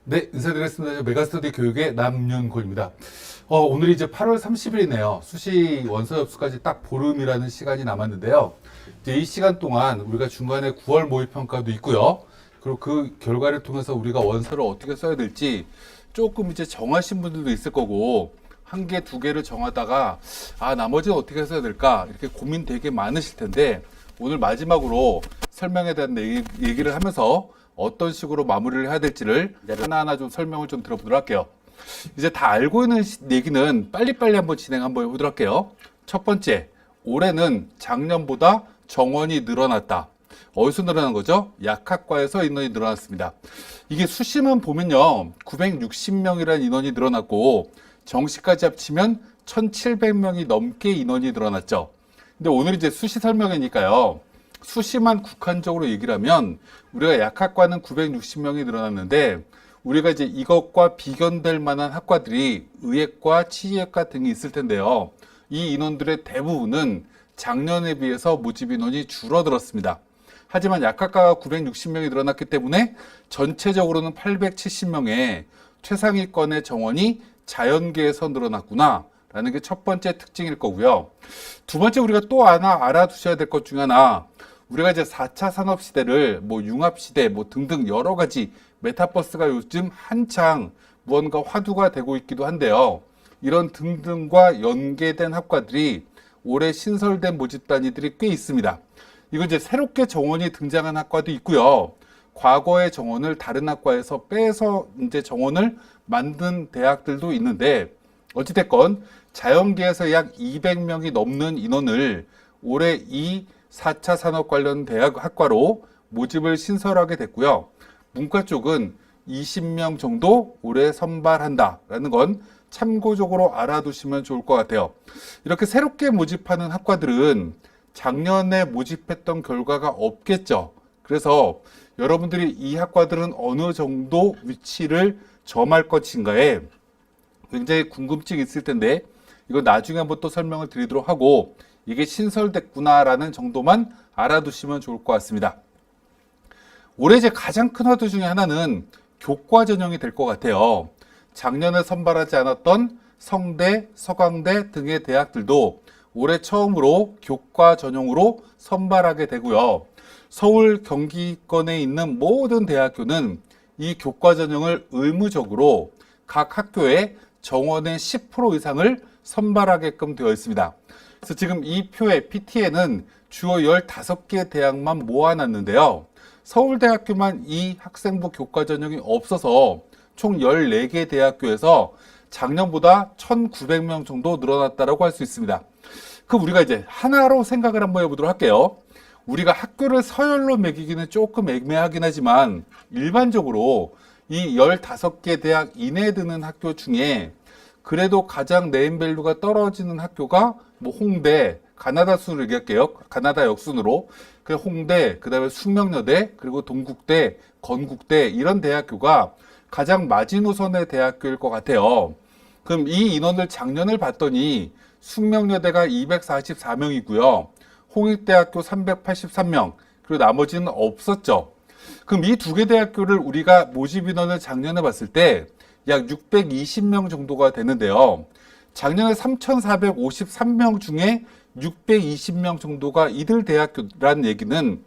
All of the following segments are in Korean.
네, 인사드리겠습니다. 메가스터디 교육의 남윤골입니다. 오늘이 이제 8월 30일이네요. 수시 원서 접수까지 딱 보름이라는 시간이 남았는데요. 이제 이 시간 동안 우리가 중간에 9월 모의평가도 있고요. 그리고 그 결과를 통해서 우리가 원서를 어떻게 써야 될지 조금 이제 정하신 분들도 있을 거고, 한 개, 두 개를 정하다가, 나머지는 어떻게 써야 될까? 이렇게 고민 되게 많으실 텐데, 오늘 마지막으로 설명에 대한 얘기를 하면서 어떤 식으로 마무리를 해야 될지를 하나하나 좀 설명을 좀 들어보도록 할게요. 이제 다 알고 있는 얘기는 빨리빨리 한번 진행 한번 해보도록 할게요. 첫 번째, 올해는 작년보다 정원이 늘어났다. 어디서 늘어난 거죠? 약학과에서 인원이 늘어났습니다. 이게 수시만 보면요, 960명이라는 인원이 늘어났고, 정시까지 합치면 1700명이 넘게 인원이 늘어났죠. 근데 오늘 이제 수시 설명이니까요, 수시만 국한적으로 얘기를 하면 우리가 약학과는 960명이 늘어났는데, 우리가 이제 이것과 비견될 만한 학과들이 의예과, 치의학과 등이 있을 텐데요. 이 인원들의 대부분은 작년에 비해서 모집 인원이 줄어들었습니다. 하지만 약학과가 960명이 늘어났기 때문에 전체적으로는 870명의 최상위권의 정원이 자연계에서 늘어났구나 라는 게 첫 번째 특징일 거고요. 두 번째, 우리가 또 하나 알아두셔야 될 것 중에 하나, 우리가 이제 4차 산업시대를 융합시대 등등 여러 가지 메타버스가 요즘 한창 무언가 화두가 되고 있기도 한데요. 이런 등등과 연계된 학과들이 올해 신설된 모집 단위들이 꽤 있습니다. 이거 이제 새롭게 정원이 등장한 학과도 있고요. 과거의 정원을 다른 학과에서 빼서 이제 정원을 만든 대학들도 있는데, 어찌됐건 자연계에서 약 200명이 넘는 인원을 올해 이 4차 산업 관련 대학 학과로 모집을 신설하게 됐고요. 문과 쪽은 20명 정도 올해 선발한다라는 건 참고적으로 알아두시면 좋을 것 같아요. 이렇게 새롭게 모집하는 학과들은 작년에 모집했던 결과가 없겠죠. 그래서 여러분들이 이 학과들은 어느 정도 위치를 점할 것인가에 굉장히 궁금증이 있을 텐데, 이거 나중에 한번 또 설명을 드리도록 하고, 이게 신설됐구나라는 정도만 알아두시면 좋을 것 같습니다. 올해 이제 가장 큰 화두 중에 하나는 교과 전형이 될 것 같아요. 작년에 선발하지 않았던 성대, 서강대 등의 대학들도 올해 처음으로 교과 전형으로 선발하게 되고요. 서울, 경기권에 있는 모든 대학교는 이 교과 전형을 의무적으로 각 학교에 정원의 10% 이상을 선발하게끔 되어 있습니다. 그래서 지금 이 표의 PT에는 주요 15개 대학만 모아놨는데요. 서울대학교만 이 학생부 교과 전형이 없어서 총 14개 대학교에서 작년보다 1,900명 정도 늘어났다고 할 수 있습니다. 그럼 우리가 이제 하나로 생각을 한번 해보도록 할게요. 우리가 학교를 서열로 매기기는 조금 애매하긴 하지만, 일반적으로 이 15개 대학 이내에 드는 학교 중에 그래도 가장 네임밸류가 떨어지는 학교가 홍대, 가나다 순으로 얘기할게요. 가나다 역순으로. 홍대, 그 다음에 숙명여대, 그리고 동국대, 건국대, 이런 대학교가 가장 마지노선의 대학교일 것 같아요. 그럼 이 인원을 작년을 봤더니 숙명여대가 244명이고요. 홍익대학교 383명, 그리고 나머지는 없었죠. 그럼 이 두 개 대학교를 우리가 모집 인원을 작년에 봤을 때 약 620명 정도가 되는데요. 작년에 3,453명 중에 620명 정도가 이들 대학교라는 얘기는,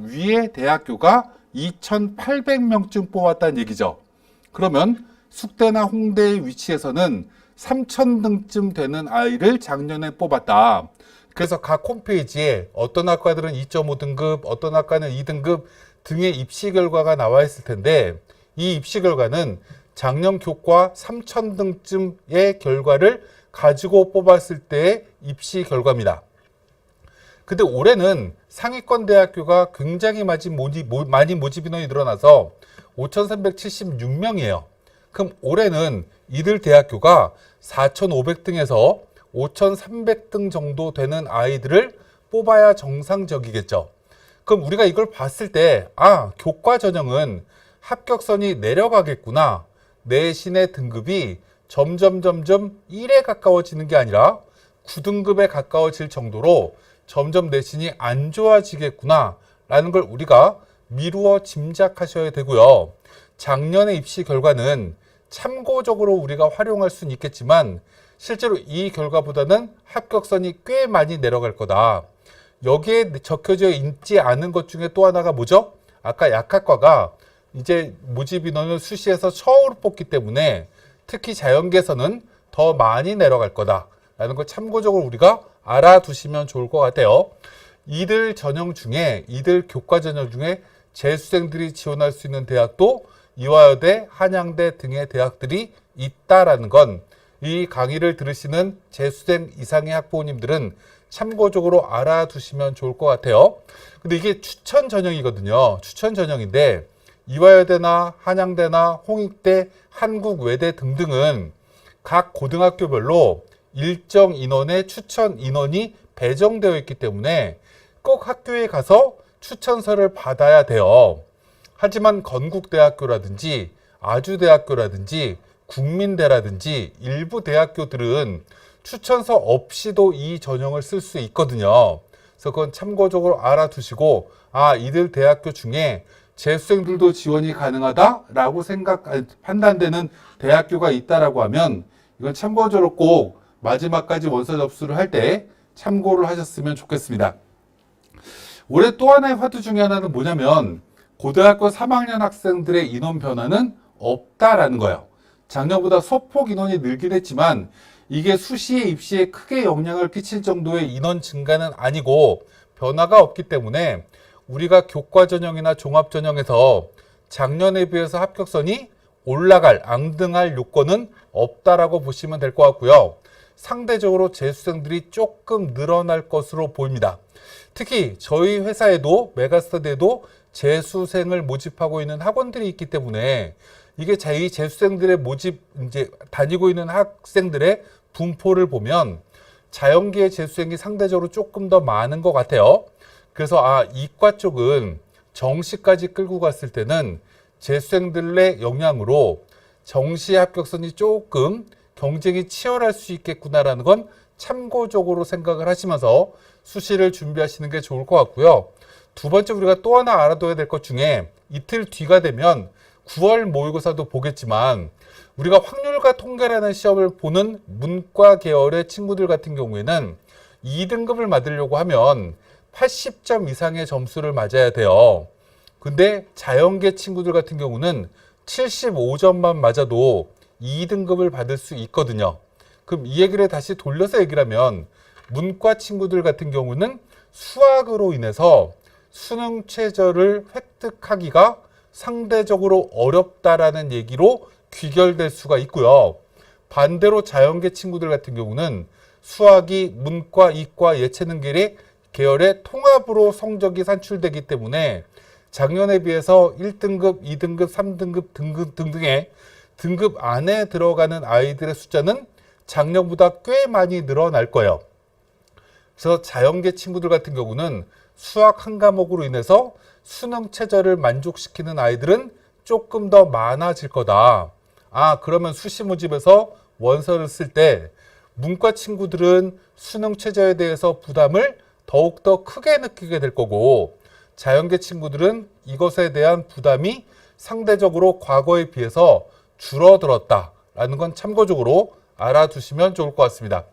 위에 대학교가 2,800명쯤 뽑았다는 얘기죠. 그러면 숙대나 홍대의 위치에서는 3,000등쯤 되는 아이를 작년에 뽑았다. 그래서 각 홈페이지에 어떤 학과들은 2.5등급, 어떤 학과는 2등급 등의 입시 결과가 나와 있을 텐데, 이 입시 결과는 작년 교과 3,000등쯤의 결과를 가지고 뽑았을 때의 입시 결과입니다. 근데 올해는 상위권 대학교가 굉장히 많이 모집 인원이 늘어나서 5,376명이에요. 그럼 올해는 이들 대학교가 4,500등에서 5,300등 정도 되는 아이들을 뽑아야 정상적이겠죠. 그럼 우리가 이걸 봤을 때, 교과 전형은 합격선이 내려가겠구나. 내신의 등급이 점점 1에 가까워지는 게 아니라 9등급에 가까워질 정도로 점점 내신이 안 좋아지겠구나 라는 걸 우리가 미루어 짐작하셔야 되고요. 작년의 입시 결과는 참고적으로 우리가 활용할 수는 있겠지만 실제로 이 결과보다는 합격선이 꽤 많이 내려갈 거다. 여기에 적혀져 있지 않은 것 중에 또 하나가 뭐죠? 아까 약학과가 이제 모집 인원을 수시에서 처음으로 뽑기 때문에 특히 자연계에서는 더 많이 내려갈 거다라는 걸 참고적으로 우리가 알아두시면 좋을 것 같아요. 이들 교과 전형 중에 재수생들이 지원할 수 있는 대학도 이화여대, 한양대 등의 대학들이 있다라는 건 이 강의를 들으시는 재수생 이상의 학부모님들은 참고적으로 알아두시면 좋을 것 같아요. 근데 이게 추천 전형이거든요. 추천 전형인데 이화여대나 한양대나 홍익대, 한국외대 등등은 각 고등학교별로 일정 인원의 추천 인원이 배정되어 있기 때문에 꼭 학교에 가서 추천서를 받아야 돼요. 하지만 건국대학교라든지 아주대학교라든지 국민대라든지 일부 대학교들은 추천서 없이도 이 전형을 쓸 수 있거든요. 그래서 그건 참고적으로 알아두시고 이들 대학교 중에 재수생들도 지원이 가능하다라고 판단되는 대학교가 있다라고 하면 이건 참고적으로 꼭 마지막까지 원서 접수를 할 때 참고를 하셨으면 좋겠습니다. 올해 또 하나의 화두 중에 하나는 뭐냐면 고등학교 3학년 학생들의 인원 변화는 없다라는 거예요. 작년보다 소폭 인원이 늘긴 했지만 이게 수시의 입시에 크게 영향을 끼칠 정도의 인원 증가는 아니고 변화가 없기 때문에 우리가 교과 전형이나 종합 전형에서 작년에 비해서 합격선이 앙등할 요건은 없다라고 보시면 될 것 같고요. 상대적으로 재수생들이 조금 늘어날 것으로 보입니다. 특히 저희 회사에도 메가스터디에도 재수생을 모집하고 있는 학원들이 있기 때문에 이게 이 재수생들의 다니고 있는 학생들의 분포를 보면 자연계의 재수생이 상대적으로 조금 더 많은 것 같아요. 그래서 이과 쪽은 정시까지 끌고 갔을 때는 재수생들의 영향으로 정시 합격선이 조금 경쟁이 치열할 수 있겠구나라는 건 참고적으로 생각을 하시면서 수시를 준비하시는 게 좋을 것 같고요. 두 번째 우리가 또 하나 알아둬야 될 것 중에 이틀 뒤가 되면 9월 모의고사도 보겠지만 우리가 확률과 통계라는 시험을 보는 문과 계열의 친구들 같은 경우에는 2등급을 맞으려고 하면 80점 이상의 점수를 맞아야 돼요. 근데 자연계 친구들 같은 경우는 75점만 맞아도 2등급을 받을 수 있거든요. 그럼 이 얘기를 다시 돌려서 얘기를 하면 문과 친구들 같은 경우는 수학으로 인해서 수능 최저를 획득하기가 상대적으로 어렵다라는 얘기로 귀결될 수가 있고요. 반대로 자연계 친구들 같은 경우는 수학이 문과, 이과, 예체능 계열의 통합으로 성적이 산출되기 때문에 작년에 비해서 1등급, 2등급, 3등급 등등의 등급 안에 들어가는 아이들의 숫자는 작년보다 꽤 많이 늘어날 거예요. 그래서 자연계 친구들 같은 경우는 수학 한 과목으로 인해서 수능 최저를 만족시키는 아이들은 조금 더 많아질 거다. 그러면 수시 모집에서 원서를 쓸 때 문과 친구들은 수능 최저에 대해서 부담을 더욱더 크게 느끼게 될 거고 자연계 친구들은 이것에 대한 부담이 상대적으로 과거에 비해서 줄어들었다라는 건 참고적으로 알아두시면 좋을 것 같습니다.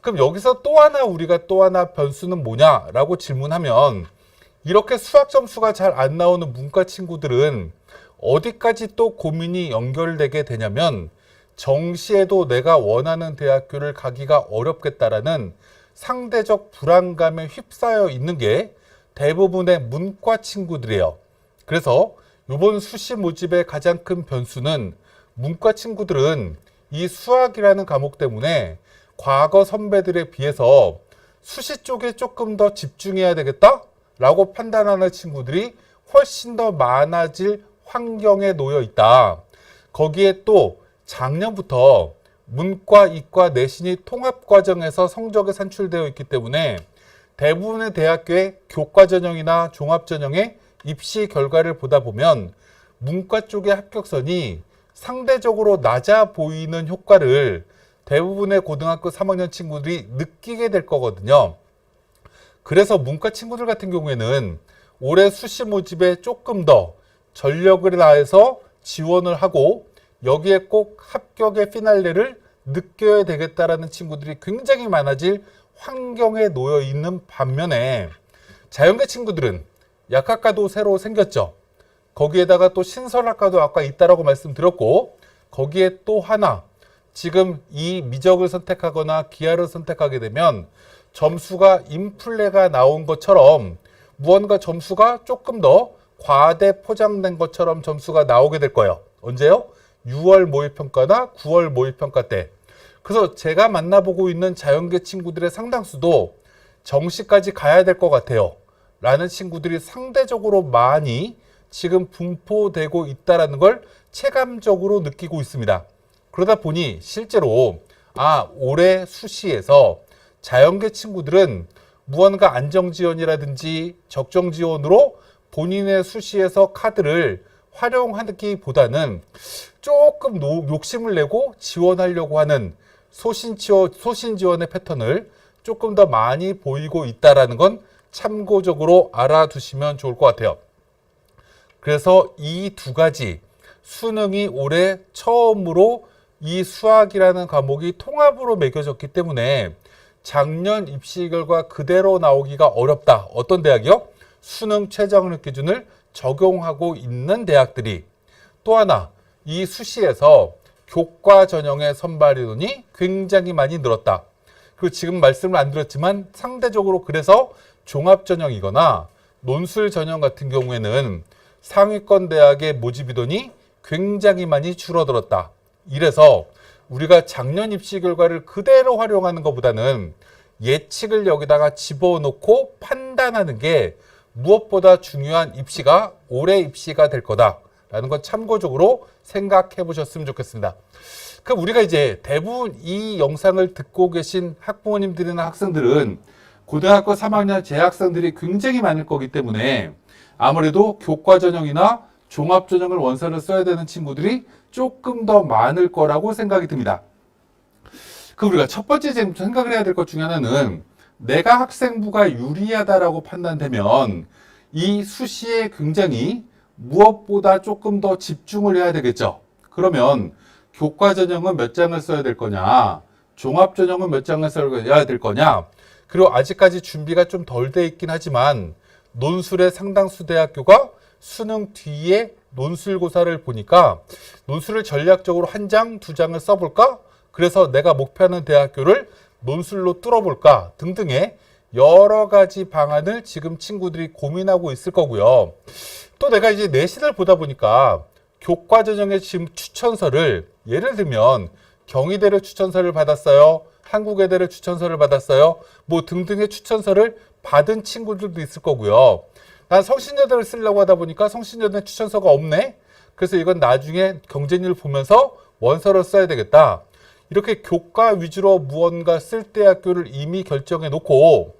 그럼 여기서 우리가 또 하나 변수는 뭐냐라고 질문하면 이렇게 수학 점수가 잘 안 나오는 문과 친구들은 어디까지 또 고민이 연결되게 되냐면 정시에도 내가 원하는 대학교를 가기가 어렵겠다라는 상대적 불안감에 휩싸여 있는 게 대부분의 문과 친구들이에요. 그래서 이번 수시 모집의 가장 큰 변수는 문과 친구들은 이 수학이라는 과목 때문에 과거 선배들에 비해서 수시 쪽에 조금 더 집중해야 되겠다라고 판단하는 친구들이 훨씬 더 많아질 환경에 놓여 있다. 거기에 또 작년부터 문과, 이과 내신이 통합과정에서 성적이 산출되어 있기 때문에 대부분의 대학교의 교과전형이나 종합전형의 입시 결과를 보다 보면 문과 쪽의 합격선이 상대적으로 낮아 보이는 효과를 대부분의 고등학교 3학년 친구들이 느끼게 될 거거든요. 그래서 문과 친구들 같은 경우에는 올해 수시 모집에 조금 더 전력을 다해서 지원을 하고 여기에 꼭 합격의 피날레를 느껴야 되겠다라는 친구들이 굉장히 많아질 환경에 놓여 있는 반면에 자연계 친구들은 약학과도 새로 생겼죠. 거기에다가 또 신설학과도 아까 있다라고 말씀드렸고, 거기에 또 하나, 지금 이 미적을 선택하거나 기하를 선택하게 되면 점수가 인플레가 나온 것처럼 무언가 점수가 조금 더 과대 포장된 것처럼 점수가 나오게 될 거예요. 언제요? 6월 모의평가나 9월 모의평가 때. 그래서 제가 만나보고 있는 자연계 친구들의 상당수도 정시까지 가야 될 것 같아요 라는 친구들이 상대적으로 많이 지금 분포되고 있다는 걸 체감적으로 느끼고 있습니다. 그러다 보니 실제로 올해 수시에서 자연계 친구들은 무언가 안정지원이라든지 적정지원으로 본인의 수시에서 카드를 활용하기보다는 조금 욕심을 내고 지원하려고 하는 소신지원의 패턴을 조금 더 많이 보이고 있다는 건 참고적으로 알아두시면 좋을 것 같아요. 그래서 이 두 가지, 수능이 올해 처음으로 이 수학이라는 과목이 통합으로 매겨졌기 때문에 작년 입시 결과 그대로 나오기가 어렵다. 어떤 대학이요? 수능 최저학력 기준을 적용하고 있는 대학들이. 또 하나, 이 수시에서 교과 전형의 선발 인원이 굉장히 많이 늘었다. 그리고 지금 말씀을 안 드렸지만 상대적으로 그래서 종합 전형이거나 논술 전형 같은 경우에는 상위권 대학의 모집 인원이 굉장히 많이 줄어들었다. 이래서 우리가 작년 입시 결과를 그대로 활용하는 것보다는 예측을 여기다가 집어넣고 판단하는 게 무엇보다 중요한 입시가 올해 입시가 될 거다라는 건 참고적으로 생각해 보셨으면 좋겠습니다. 그럼 우리가 이제 대부분 이 영상을 듣고 계신 학부모님들이나 학생들은 고등학교 3학년 재학생들이 굉장히 많을 거기 때문에 아무래도 교과 전형이나 종합 전형을 원서를 써야 되는 친구들이 조금 더 많을 거라고 생각이 듭니다. 그럼 우리가 첫 번째 생각을 해야 될 것 중에 하나는 내가 학생부가 유리하다라고 판단되면 이 수시에 굉장히 무엇보다 조금 더 집중을 해야 되겠죠. 그러면 교과 전형은 몇 장을 써야 될 거냐, 종합 전형은 몇 장을 써야 될 거냐, 그리고 아직까지 준비가 좀 덜 돼 있긴 하지만 논술의 상당수 대학교가 수능 뒤에 논술고사를 보니까 논술을 전략적으로 한 장, 두 장을 써볼까? 그래서 내가 목표하는 대학교를 논술로 뚫어볼까? 등등의 여러 가지 방안을 지금 친구들이 고민하고 있을 거고요. 또 내가 이제 내신을 보다 보니까 교과 전형의 지금 추천서를 예를 들면 경희대를 추천서를 받았어요. 한국외대를 추천서를 받았어요. 뭐 등등의 추천서를 받은 친구들도 있을 거고요. 난 성신여대를 쓰려고 하다 보니까 성신여대 추천서가 없네. 그래서 이건 나중에 경쟁률 보면서 원서를 써야 되겠다. 이렇게 교과 위주로 무언가 쓸 대학교를 이미 결정해 놓고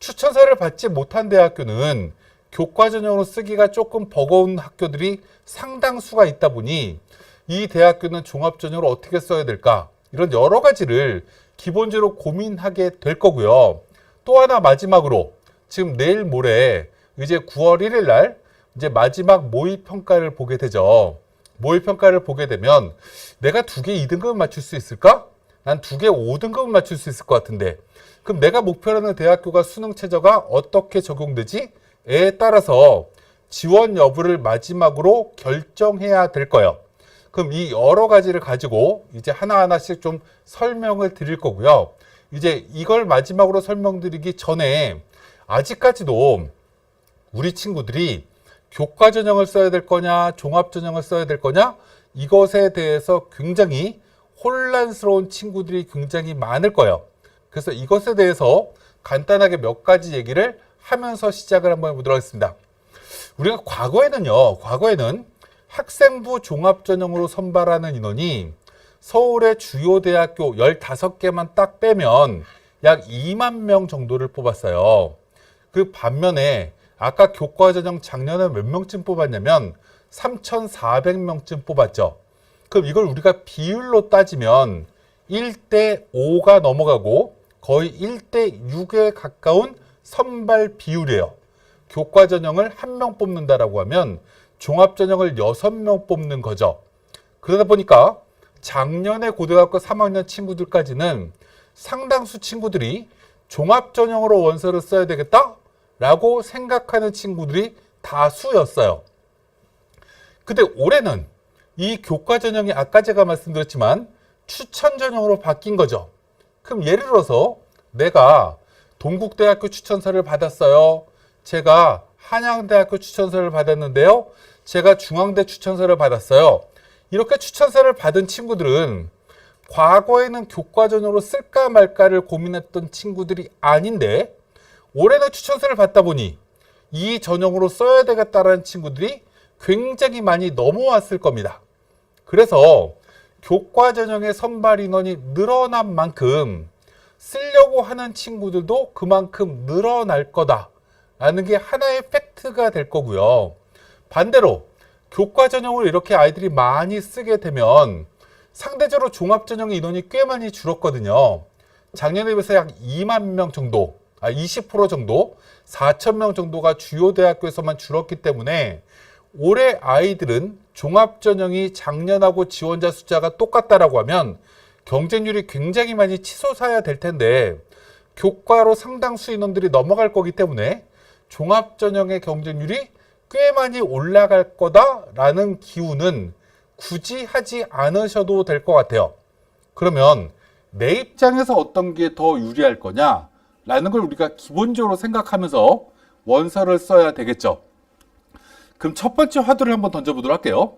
추천서를 받지 못한 대학교는 교과 전형으로 쓰기가 조금 버거운 학교들이 상당수가 있다 보니 이 대학교는 종합 전형으로 어떻게 써야 될까? 이런 여러 가지를 기본적으로 고민하게 될 거고요. 또 하나 마지막으로 지금 내일 모레 이제 9월 1일 날 이제 마지막 모의평가를 보게 되죠. 모의평가를 보게 되면 내가 두 개 2등급을 맞출 수 있을까? 난 두 개 5등급을 맞출 수 있을 것 같은데 그럼 내가 목표하는 대학교가 수능 최저가 어떻게 적용되지? 에 따라서 지원 여부를 마지막으로 결정해야 될 거예요. 그럼 이 여러 가지를 가지고 이제 하나하나씩 좀 설명을 드릴 거고요. 이제 이걸 마지막으로 설명드리기 전에 아직까지도 우리 친구들이 교과 전형을 써야 될 거냐, 종합 전형을 써야 될 거냐, 이것에 대해서 굉장히 혼란스러운 친구들이 굉장히 많을 거예요. 그래서 이것에 대해서 간단하게 몇 가지 얘기를 하면서 시작을 한번 해보도록 하겠습니다. 우리가 과거에는 학생부 종합 전형으로 선발하는 인원이 서울의 주요 대학교 15개만 딱 빼면 약 2만 명 정도를 뽑았어요. 그 반면에 아까 교과 전형 작년에 몇 명쯤 뽑았냐면 3,400명쯤 뽑았죠. 그럼 이걸 우리가 비율로 따지면 1대 5가 넘어가고 거의 1대 6에 가까운 선발 비율이에요. 교과 전형을 한 명 뽑는다라고 하면 종합전형을 6명 뽑는 거죠. 그러다 보니까 작년에 고등학교 3학년 친구들까지는 상당수 친구들이 종합전형으로 원서를 써야 되겠다라고 생각하는 친구들이 다수였어요. 근데 올해는 이 교과전형이 아까 제가 말씀드렸지만 추천전형으로 바뀐 거죠. 그럼 예를 들어서 내가 동국대학교 추천서를 받았어요. 제가 한양대학교 추천서를 받았는데요. 제가 중앙대 추천서를 받았어요. 이렇게 추천서를 받은 친구들은 과거에는 교과전형으로 쓸까 말까를 고민했던 친구들이 아닌데 올해는 추천서를 받다 보니 이 전형으로 써야 되겠다라는 친구들이 굉장히 많이 넘어왔을 겁니다. 그래서 교과전형의 선발 인원이 늘어난 만큼 쓰려고 하는 친구들도 그만큼 늘어날 거다라는 게 하나의 팩트가 될 거고요. 반대로 교과전형을 이렇게 아이들이 많이 쓰게 되면 상대적으로 종합전형 인원이 꽤 많이 줄었거든요. 작년에 비해서 약 2만 명 정도, 20% 정도, 4천 명 정도가 주요 대학교에서만 줄었기 때문에 올해 아이들은 종합전형이 작년하고 지원자 숫자가 똑같다라고 하면 경쟁률이 굉장히 많이 치솟아야 될 텐데 교과로 상당수 인원들이 넘어갈 거기 때문에 종합전형의 경쟁률이 꽤 많이 올라갈 거다라는 기우는 굳이 하지 않으셔도 될 것 같아요. 그러면 내 입장에서 어떤 게 더 유리할 거냐라는 걸 우리가 기본적으로 생각하면서 원서를 써야 되겠죠. 그럼 첫 번째 화두를 한번 던져보도록 할게요.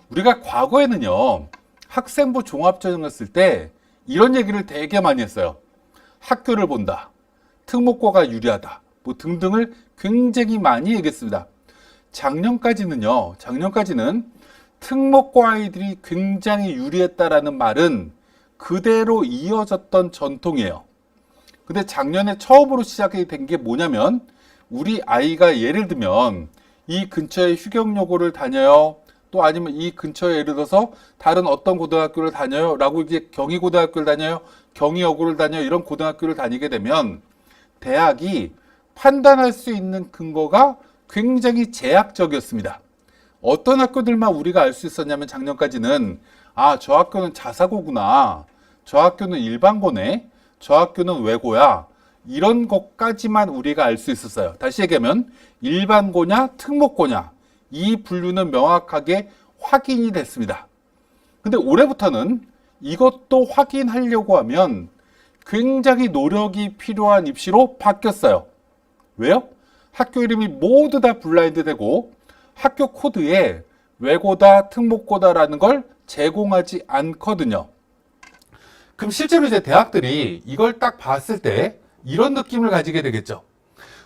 우리가 과거에는요, 학생부 종합전형을 쓸 때 이런 얘기를 되게 많이 했어요. 학교를 본다, 특목고가 유리하다, 뭐 등등을 굉장히 많이 얘기했습니다. 작년까지는 특목고 아이들이 굉장히 유리했다라는 말은 그대로 이어졌던 전통이에요. 근데 작년에 처음으로 시작이 된 게 뭐냐면 우리 아이가 예를 들면 이 근처에 휴경여고를 다녀요. 또 아니면 이 근처에 예를 들어서 다른 어떤 고등학교를 다녀요. 라고 이제 경희고등학교를 다녀요. 경희여고를 다녀요. 이런 고등학교를 다니게 되면 대학이 판단할 수 있는 근거가 굉장히 제약적이었습니다. 어떤 학교들만 우리가 알 수 있었냐면 작년까지는 저 학교는 자사고구나. 저 학교는 일반고네. 저 학교는 외고야. 이런 것까지만 우리가 알 수 있었어요. 다시 얘기하면 일반고냐 특목고냐 이 분류는 명확하게 확인이 됐습니다. 근데 올해부터는 이것도 확인하려고 하면 굉장히 노력이 필요한 입시로 바뀌었어요. 왜요? 학교 이름이 모두 다 블라인드 되고 학교 코드에 외고다 특목고다라는 걸 제공하지 않거든요. 그럼 실제로 이제 대학들이 이걸 딱 봤을 때 이런 느낌을 가지게 되겠죠.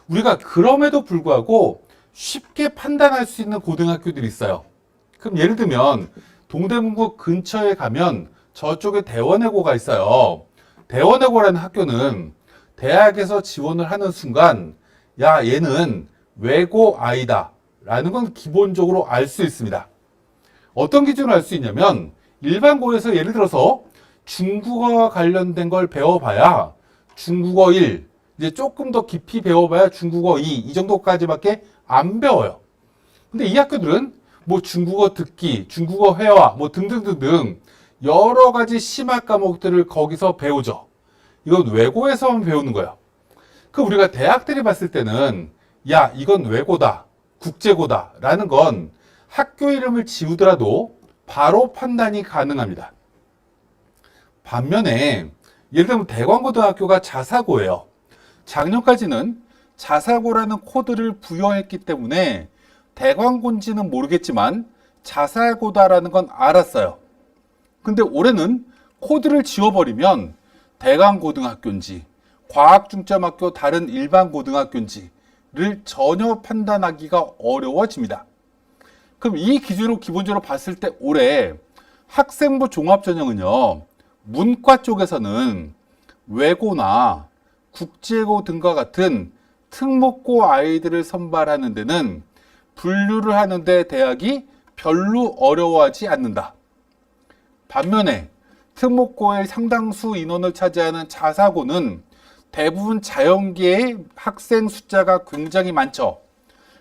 우리가 그럼에도 불구하고 쉽게 판단할 수 있는 고등학교들이 있어요. 그럼 예를 들면 동대문구 근처에 가면 저쪽에 대원외고가 있어요. 대원외고라는 학교는 대학에서 지원을 하는 순간 야 얘는 외고 아이다 라는 건 기본적으로 알 수 있습니다. 어떤 기준으로 알 수 있냐면 일반고에서 예를 들어서 중국어와 관련된 걸 배워봐야 중국어 1, 이제 조금 더 깊이 배워봐야 중국어 2, 이 정도까지밖에 안 배워요. 근데 이 학교들은 뭐 중국어 듣기, 중국어 회화, 뭐 등등등등 여러 가지 심화 과목들을 거기서 배우죠. 이건 외고에서만 배우는 거예요. 그 우리가 대학들이 봤을 때는 야, 이건 외고다, 국제고다 라는 건 학교 이름을 지우더라도 바로 판단이 가능합니다. 반면에 예를 들면 대광고등학교가 자사고예요. 작년까지는 자사고라는 코드를 부여했기 때문에 대광고인지는 모르겠지만 자사고다라는 건 알았어요. 근데 올해는 코드를 지워버리면 대광고등학교인지 과학중점학교 다른 일반 고등학교인지를 전혀 판단하기가 어려워집니다. 그럼 이 기준으로 기본적으로 봤을 때 올해 학생부 종합전형은요. 문과 쪽에서는 외고나 국제고 등과 같은 특목고 아이들을 선발하는 데는 분류를 하는데 대학이 별로 어려워하지 않는다. 반면에 특목고의 상당수 인원을 차지하는 자사고는 대부분 자연계의 학생 숫자가 굉장히 많죠.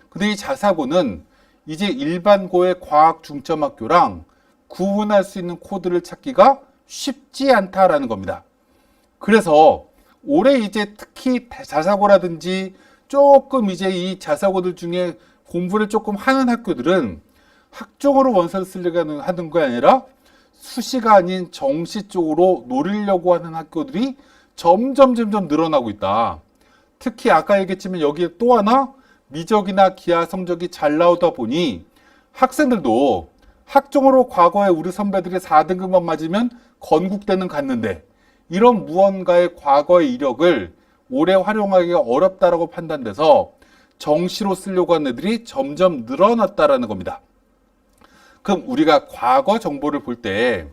근데 이 자사고는 이제 일반고의 과학 중점 학교랑 구분할 수 있는 코드를 찾기가 쉽지 않다라는 겁니다. 그래서 올해 이제 특히 자사고라든지 조금 이제 이 자사고들 중에 공부를 조금 하는 학교들은 학종으로 원서를 쓰려고 하는 게 아니라 수시가 아닌 정시 쪽으로 노리려고 하는 학교들이 점점 늘어나고 있다. 특히 아까 얘기했지만 여기에 또 하나 미적이나 기하 성적이 잘 나오다 보니 학생들도 학종으로 과거에 우리 선배들이 4등급만 맞으면 건국대는 갔는데 이런 무언가의 과거의 이력을 올해 활용하기가 어렵다라고 판단돼서 정시로 쓰려고 하는 애들이 점점 늘어났다라는 겁니다. 그럼 우리가 과거 정보를 볼 때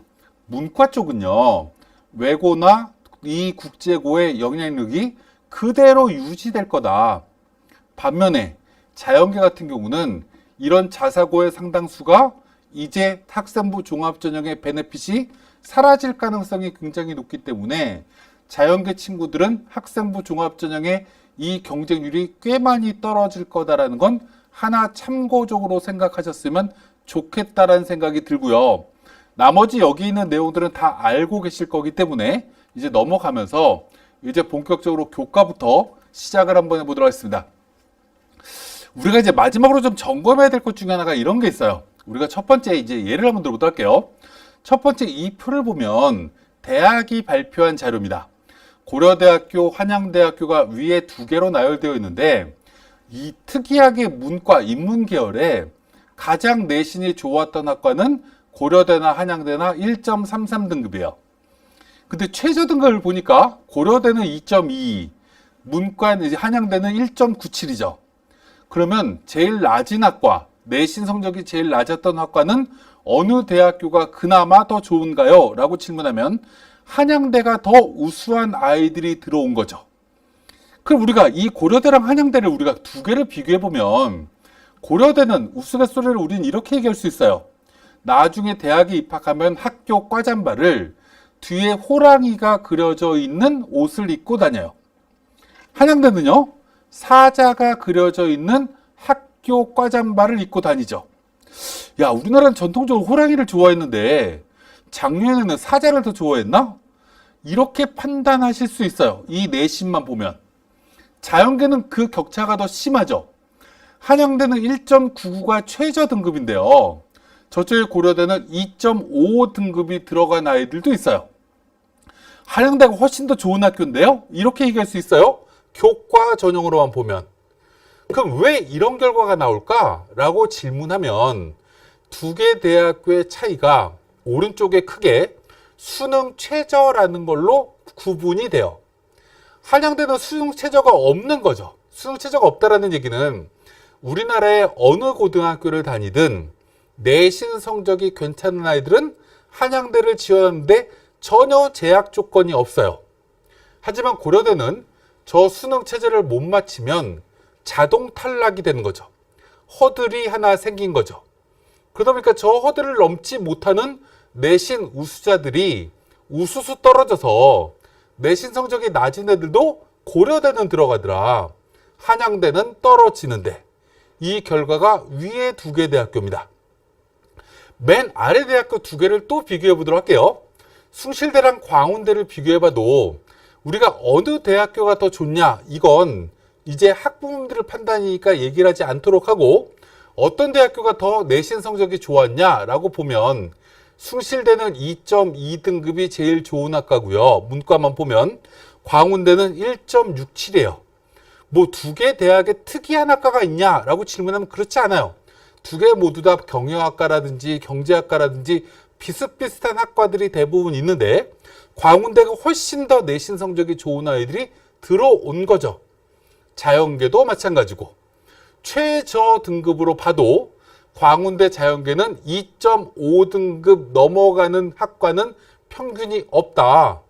문과 쪽은요, 외고나 이 국제고의 영향력이 그대로 유지될 거다. 반면에 자연계 같은 경우는 이런 자사고의 상당수가 이제 학생부 종합전형의 베네핏이 사라질 가능성이 굉장히 높기 때문에 자연계 친구들은 학생부 종합전형의 이 경쟁률이 꽤 많이 떨어질 거다라는 건 하나 참고적으로 생각하셨으면 좋겠다라는 생각이 들고요. 나머지 여기 있는 내용들은 다 알고 계실 거기 때문에 이제 넘어가면서 이제 본격적으로 교과부터 시작을 한번 해보도록 하겠습니다. 우리가 이제 마지막으로 좀 점검해야 될 것 중에 하나가 이런 게 있어요. 우리가 첫 번째 이제 예를 한번 들어보도록 할게요. 첫 번째 이 표를 보면 대학이 발표한 자료입니다. 고려대학교, 한양대학교가 위에 두 개로 나열되어 있는데 이 특이하게 문과, 인문계열에 가장 내신이 좋았던 학과는 고려대나 한양대나 1.33등급이에요. 근데 최저 등급을 보니까 고려대는 2.22, 문과는 이제 한양대는 1.97이죠. 그러면 제일 낮은 학과, 내신 성적이 제일 낮았던 학과는 어느 대학교가 그나마 더 좋은가요? 라고 질문하면 한양대가 더 우수한 아이들이 들어온 거죠. 그럼 우리가 이 고려대랑 한양대를 우리가 두 개를 비교해보면 고려대는 우스갯소리를 우리는 이렇게 얘기할 수 있어요. 나중에 대학에 입학하면 학교 과잠바를 뒤에 호랑이가 그려져 있는 옷을 입고 다녀요. 한양대는요, 사자가 그려져 있는 학교 과잠바를 입고 다니죠. 야, 우리나라는 전통적으로 호랑이를 좋아했는데 작년에는 사자를 더 좋아했나? 이렇게 판단하실 수 있어요. 이 내신만 보면. 자연계는 그 격차가 더 심하죠. 한양대는 1.99가 최저 등급인데요. 저쪽에 고려대는 2.55 등급이 들어간 아이들도 있어요. 한양대가 훨씬 더 좋은 학교인데요. 이렇게 얘기할 수 있어요. 교과 전형으로만 보면. 그럼 왜 이런 결과가 나올까라고 질문하면 두 개 대학교의 차이가 오른쪽에 크게 수능 최저라는 걸로 구분이 돼요. 한양대는 수능 최저가 없는 거죠. 수능 최저가 없다라는 얘기는 우리나라의 어느 고등학교를 다니든 내신 성적이 괜찮은 아이들은 한양대를 지원하는데 전혀 제약 조건이 없어요. 하지만 고려대는 저 수능 체제를 못 마치면 자동 탈락이 되는 거죠. 허들이 하나 생긴 거죠. 그러다 보니까 저 허들을 넘지 못하는 내신 우수자들이 우수수 떨어져서 내신 성적이 낮은 애들도 고려대는 들어가더라. 한양대는 떨어지는데 이 결과가 위에 두 개 대학교입니다. 맨 아래 대학교 두 개를 또 비교해 보도록 할게요. 숭실대랑 광운대를 비교해봐도 우리가 어느 대학교가 더 좋냐, 이건 이제 학부모님들의 판단이니까 얘기를 하지 않도록 하고, 어떤 대학교가 더 내신 성적이 좋았냐라고 보면 숭실대는 2.2등급이 제일 좋은 학과고요. 문과만 보면 광운대는 1.67이에요. 뭐 두 개 대학에 특이한 학과가 있냐라고 질문하면 그렇지 않아요. 두 개 모두 다 경영학과라든지 경제학과라든지 비슷비슷한 학과들이 대부분 있는데 광운대가 훨씬 더 내신 성적이 좋은 아이들이 들어온 거죠. 자연계도 마찬가지고. 최저 등급으로 봐도 광운대 자연계는 2.5등급 넘어가는 학과는 평균이 없다.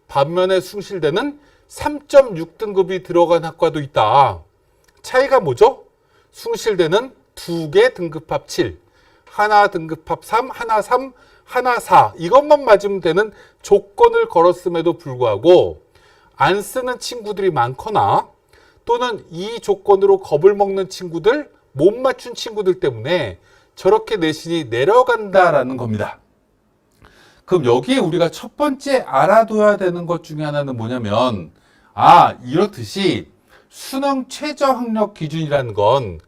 반면에 숭실대는 3.6등급이 들어간 학과도 있다. 차이가 뭐죠? 숭실대는 두 개 등급합 7, 하나 등급합 3, 하나 3, 하나 4 이것만 맞으면 되는 조건을 걸었음에도 불구하고 안 쓰는 친구들이 많거나 또는 이 조건으로 겁을 먹는 친구들 못 맞춘 친구들 때문에 저렇게 내신이 내려간다라는 겁니다. 그럼 여기에 우리가 첫 번째 알아둬야 되는 것 중에 하나는 뭐냐면, 이렇듯이 수능 최저 학력 기준이라는 건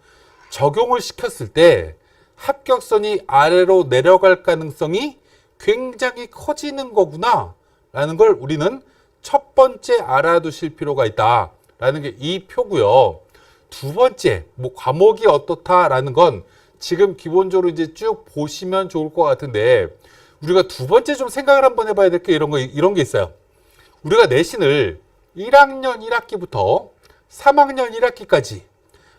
적용을 시켰을 때 합격선이 아래로 내려갈 가능성이 굉장히 커지는 거구나 라는 걸 우리는 첫 번째 알아두실 필요가 있다 라는 게 이 표고요. 두 번째, 과목이 어떻다라는 건 지금 기본적으로 이제 쭉 보시면 좋을 것 같은데, 우리가 두 번째 좀 생각을 한번 해봐야 될 게 이런 게 있어요. 우리가 내신을 1학년 1학기부터 3학년 1학기까지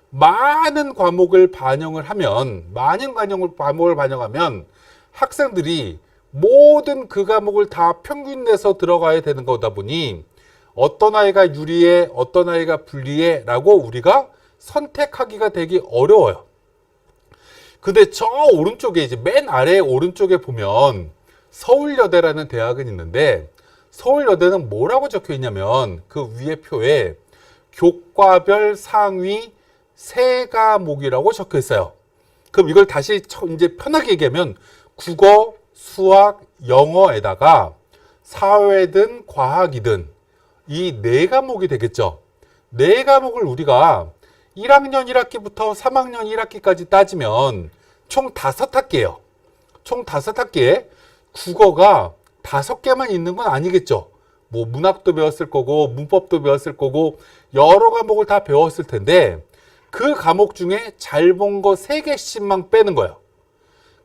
많은 과목을 반영을 하면, 과목을 반영하면 학생들이 모든 그 과목을 다 평균 내서 들어가야 되는 거다 보니 어떤 아이가 유리해, 어떤 아이가 불리해 라고 우리가 선택하기가 되게 어려워요. 근데 저 오른쪽에 이제 맨 아래 오른쪽에 보면 서울여대라는 대학은 있는데, 서울여대는 뭐라고 적혀 있냐면 그 위에 표에 교과별 상위 3과목이라고 적혀 있어요. 그럼 이걸 다시 이제 편하게 얘기하면 국어, 수학, 영어에다가 사회든 과학이든 이 4과목이 되겠죠. 4과목을 우리가 1학년 1학기부터 3학년 1학기까지 따지면 총 5학기예요. 총 5학기에 국어가 5개만 있는 건 아니겠죠. 문학도 배웠을 거고 문법도 배웠을 거고 여러 과목을 다 배웠을 텐데, 그 과목 중에 잘 본 거 3개씩만 빼는 거예요.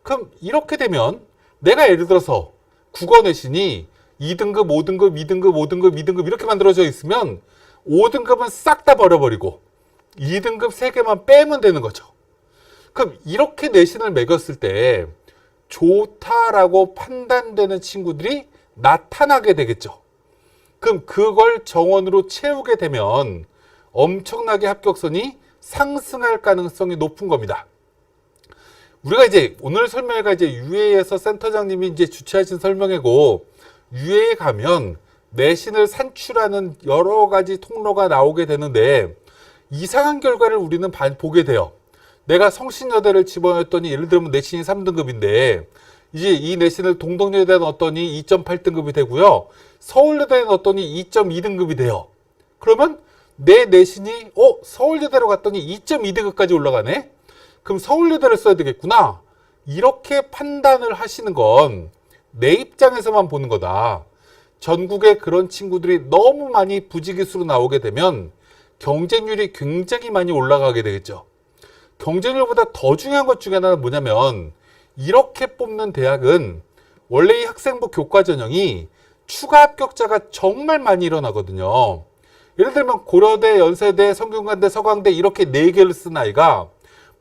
그럼 이렇게 되면 내가 예를 들어서 국어 내신이 2등급, 5등급, 2등급, 5등급, 2등급 이렇게 만들어져 있으면 5등급은 싹 다 버려버리고 2등급 3개만 빼면 되는 거죠. 그럼 이렇게 내신을 매겼을 때 좋다라고 판단되는 친구들이 나타나게 되겠죠. 그럼 그걸 정원으로 채우게 되면 엄청나게 합격선이 상승할 가능성이 높은 겁니다. 우리가 이제 오늘 설명회가 이제 UA에서 센터장님이 이제 주최하신 설명회고, UA에 가면 내신을 산출하는 여러 가지 통로가 나오게 되는데 이상한 결과를 우리는 보게 돼요. 내가 성신여대를 집어넣었더니 예를 들면 내신이 3등급인데 이제 이 내신을 동덕여대에 넣었더니 2.8등급이 되고요. 서울여대에 넣었더니 2.2등급이 돼요. 그러면 내 내신이 서울여대로 갔더니 2.2등급까지 올라가네? 그럼 서울여대를 써야 되겠구나. 이렇게 판단을 하시는 건 내 입장에서만 보는 거다. 전국에 그런 친구들이 너무 많이 부지기수로 나오게 되면 경쟁률이 굉장히 많이 올라가게 되겠죠. 경쟁률보다 더 중요한 것 중에 하나는 뭐냐면, 이렇게 뽑는 대학은 원래 이 학생부 교과 전형이 추가 합격자가 정말 많이 일어나거든요. 예를 들면 고려대, 연세대, 성균관대, 서강대 이렇게 4개를 쓴 아이가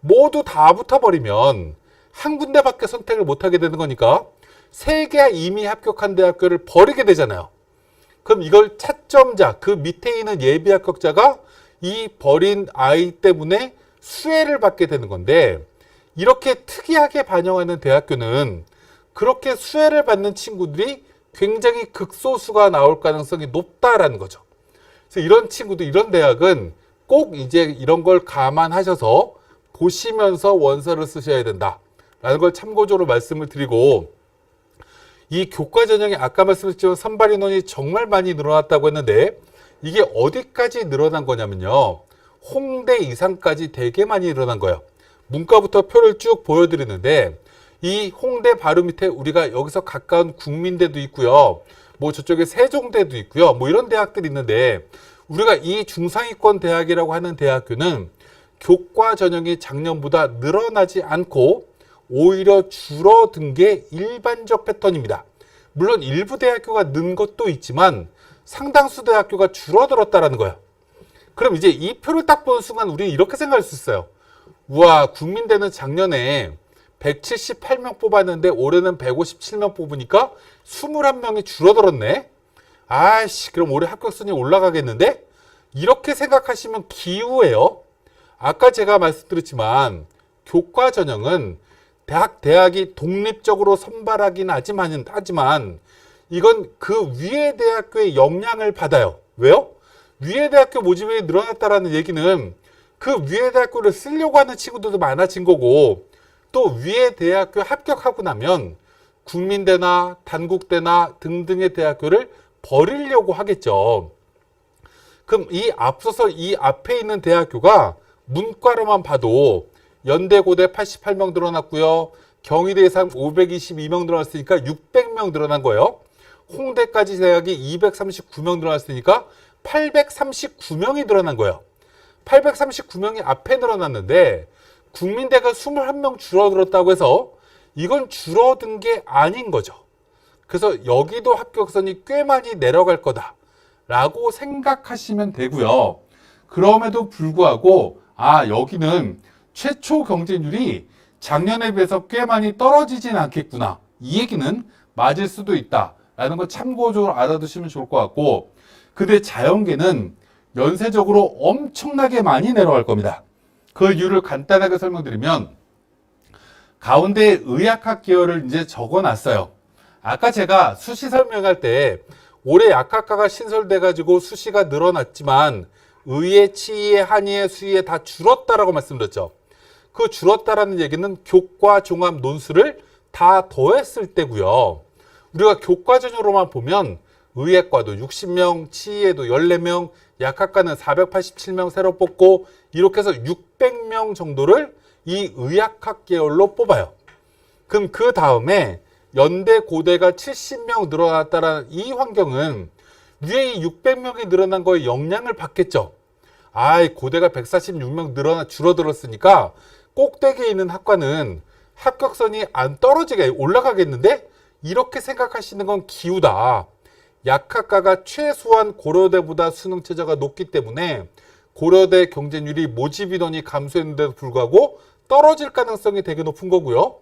모두 다 붙어버리면 한 군데밖에 선택을 못하게 되는 거니까 3개 이미 합격한 대학교를 버리게 되잖아요. 그럼 이걸 차점자, 그 밑에 있는 예비 합격자가 이 버린 아이 때문에 수혜를 받게 되는 건데, 이렇게 특이하게 반영하는 대학교는 그렇게 수혜를 받는 친구들이 굉장히 극소수가 나올 가능성이 높다라는 거죠. 그래서 이런 친구들, 이런 대학은 꼭 이제 이런 걸 감안하셔서 보시면서 원서를 쓰셔야 된다라는 걸 참고적으로 말씀을 드리고, 이 교과 전형이 아까 말씀드렸지만 선발 인원이 정말 많이 늘어났다고 했는데 이게 어디까지 늘어난 거냐면요. 홍대 이상까지 되게 많이 늘어난 거예요. 문과부터 표를 쭉 보여드리는데 이 홍대 바로 밑에 우리가 여기서 가까운 국민대도 있고요. 저쪽에 세종대도 있고요. 이런 대학들이 있는데, 우리가 이 중상위권 대학이라고 하는 대학교는 교과 전형이 작년보다 늘어나지 않고 오히려 줄어든 게 일반적 패턴입니다. 물론 일부 대학교가 는 것도 있지만 상당수 대학교가 줄어들었다라는 거예요. 그럼 이제 이 표를 딱 보는 순간 우리는 이렇게 생각할 수 있어요. 우와, 국민대는 작년에 178명 뽑았는데 올해는 157명 뽑으니까 21명이 줄어들었네. 그럼 올해 합격순위 올라가겠는데? 이렇게 생각하시면 기우예요. 아까 제가 말씀드렸지만 교과 전형은 대학이 독립적으로 선발하긴 하지만 이건 그 위의 대학교의 영향을 받아요. 왜요? 위의 대학교 모집이 늘어났다라는 얘기는 그 위에 대학교를 쓰려고 하는 친구들도 많아진 거고, 또 위에 대학교 합격하고 나면 국민대나 단국대나 등등의 대학교를 버리려고 하겠죠. 그럼 이 앞서서 이 앞에 있는 대학교가 문과로만 봐도 연대고대 88명 늘어났고요. 경희대 예상 522명 늘어났으니까 600명 늘어난 거예요. 홍대까지 대학이 239명 늘어났으니까 839명이 늘어난 거예요. 839명이 앞에 늘어났는데 국민대가 21명 줄어들었다고 해서 이건 줄어든 게 아닌 거죠. 그래서 여기도 합격선이 꽤 많이 내려갈 거다라고 생각하시면 되고요. 그럼에도 불구하고 여기는 최초 경쟁률이 작년에 비해서 꽤 많이 떨어지진 않겠구나. 이 얘기는 맞을 수도 있다라는 거 참고적으로 알아두시면 좋을 것 같고, 근데 자연계는 연쇄적으로 엄청나게 많이 내려갈 겁니다. 그 이유를 간단하게 설명드리면, 가운데 의학학 계열을 이제 적어놨어요. 아까 제가 수시 설명할 때 올해 약학과가 신설돼가지고 수시가 늘어났지만 의예, 치의에, 한의에, 수의에 다 줄었다라고 말씀드렸죠. 그 줄었다라는 얘기는 교과 종합 논술을 다 더했을 때고요. 우리가 교과 전형으로만 보면 의예과도 60명, 치의에도 14명, 약학과는 487명 새로 뽑고 이렇게 해서 600명 정도를 이 의학학 계열로 뽑아요. 그럼 그 다음에 연대 고대가 70명 늘어났다라는 이 환경은 위에 이 600명이 늘어난 거에 영향을 받겠죠. 고대가 146명 줄어들었으니까 꼭대기에 있는 학과는 합격선이 안 떨어지게 올라가겠는데, 이렇게 생각하시는 건 기우다. 약학과가 최소한 고려대보다 수능 최저가 높기 때문에 고려대 경쟁률이 모집 인원이 감소했는데도 불구하고 떨어질 가능성이 되게 높은 거고요.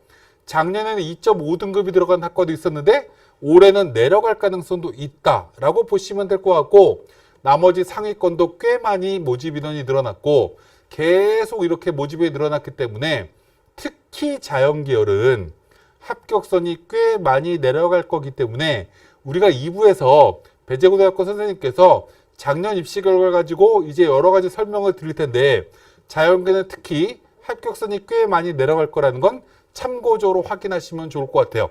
작년에는 2.5등급이 들어간 학과도 있었는데 올해는 내려갈 가능성도 있다라고 보시면 될 것 같고, 나머지 상위권도 꽤 많이 모집 인원이 늘어났고 계속 이렇게 모집이 늘어났기 때문에 특히 자연계열은 합격선이 꽤 많이 내려갈 거기 때문에 우리가 2부에서 배재고등학교 선생님께서 작년 입시 결과를 가지고 이제 여러 가지 설명을 드릴 텐데, 자연계는 특히 합격선이 꽤 많이 내려갈 거라는 건 참고적으로 확인하시면 좋을 것 같아요.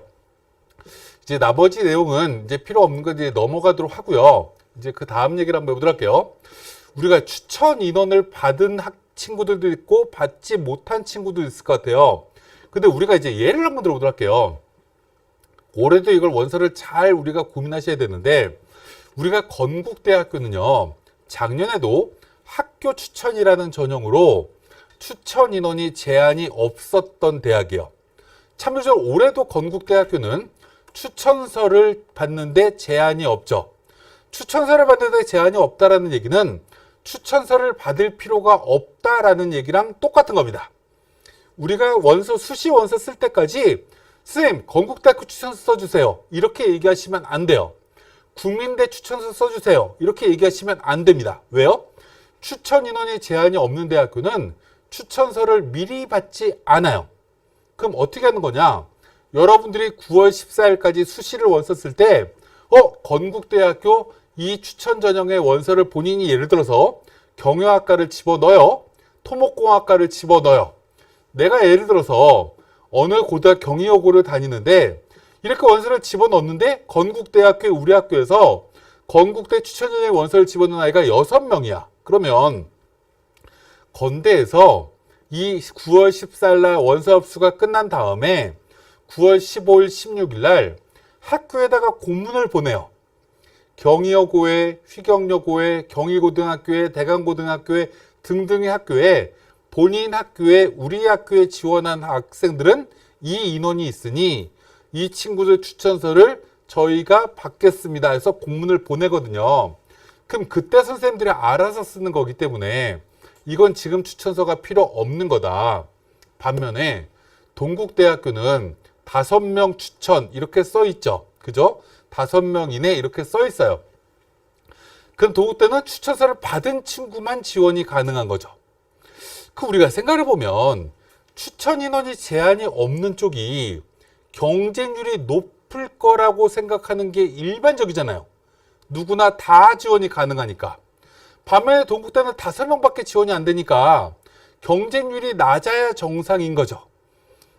이제 나머지 내용은 이제 필요 없는 거 이제 넘어가도록 하고요. 이제 그 다음 얘기를 한번 해보도록 할게요. 우리가 추천 인원을 받은 친구들도 있고 받지 못한 친구도 있을 것 같아요. 근데 우리가 이제 예를 한번 들어보도록 할게요. 올해도 이걸 원서를 잘 우리가 고민하셔야 되는데, 우리가 건국대학교는요, 작년에도 학교 추천이라는 전형으로 추천 인원이 제한이 없었던 대학이에요. 참고적으로 올해도 건국대학교는 추천서를 받는데 제한이 없죠. 추천서를 받는데 제한이 없다라는 얘기는 추천서를 받을 필요가 없다라는 얘기랑 똑같은 겁니다. 우리가 수시 원서 쓸 때까지 선생님 건국대학교 추천서 써주세요 이렇게 얘기하시면 안 돼요. 국민대 추천서 써주세요 이렇게 얘기하시면 안 됩니다. 왜요? 추천 인원이 제한이 없는 대학교는 추천서를 미리 받지 않아요. 그럼 어떻게 하는 거냐? 여러분들이 9월 14일까지 수시를 원서 쓸 때 건국대학교 이 추천 전형의 원서를 본인이 예를 들어서 경영학과를 집어넣어요. 토목공학과를 집어넣어요. 내가 예를 들어서 어느 고등학교 경희여고를 다니는데 이렇게 원서를 집어넣는데 건국대학교 우리 학교에서 건국대 추천 전형의 원서를 집어넣은 아이가 6명이야. 그러면 건대에서 이 9월 14일 날 원서 접수가 끝난 다음에 9월 15일, 16일 날 학교에다가 공문을 보내요. 경희여고에, 휘경여고에, 경희고등학교에, 대강고등학교에 등등의 학교에 본인 학교에 우리 학교에 지원한 학생들은 이 인원이 있으니 이 친구들 추천서를 저희가 받겠습니다 해서 공문을 보내거든요. 그럼 그때 선생님들이 알아서 쓰는 거기 때문에 이건 지금 추천서가 필요 없는 거다. 반면에 동국대학교는 5명 추천 이렇게 써 있죠. 그죠? 5명 이내 이렇게 써 있어요. 그럼 동국대는 추천서를 받은 친구만 지원이 가능한 거죠. 우리가 생각해 보면 추천 인원이 제한이 없는 쪽이 경쟁률이 높을 거라고 생각하는 게 일반적이잖아요. 누구나 다 지원이 가능하니까. 반면에 동국대는 5명밖에 지원이 안 되니까 경쟁률이 낮아야 정상인 거죠.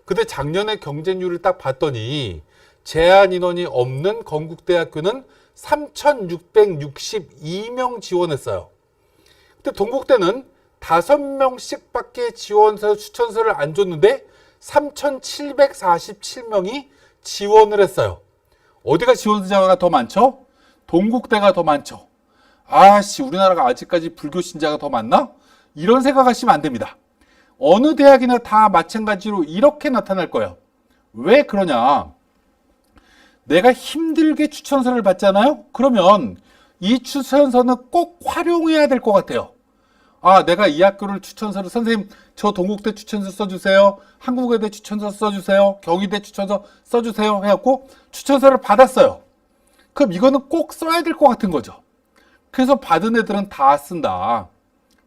근데 작년에 경쟁률을 딱 봤더니 제한 인원이 없는 건국대학교는 3,662명 지원했어요. 근데 동국대는 5명씩밖에 지원서 추천서를 안 줬는데 3,747명이 지원을 했어요. 어디가 지원자가 더 많죠? 동국대가 더 많죠. 아씨, 우리나라가 아직까지 불교 신자가 더 많나? 이런 생각하시면 안 됩니다. 어느 대학이나 다 마찬가지로 이렇게 나타날 거예요. 왜 그러냐? 내가 힘들게 추천서를 받잖아요? 그러면 이 추천서는 꼭 활용해야 될 것 같아요. 아, 내가 이 학교를 추천서를, 선생님, 저 동국대 추천서 써주세요. 한국외대 추천서 써주세요. 경희대 추천서 써주세요. 해갖고 추천서를 받았어요. 그럼 이거는 꼭 써야 될 것 같은 거죠. 그래서 받은 애들은 다 쓴다.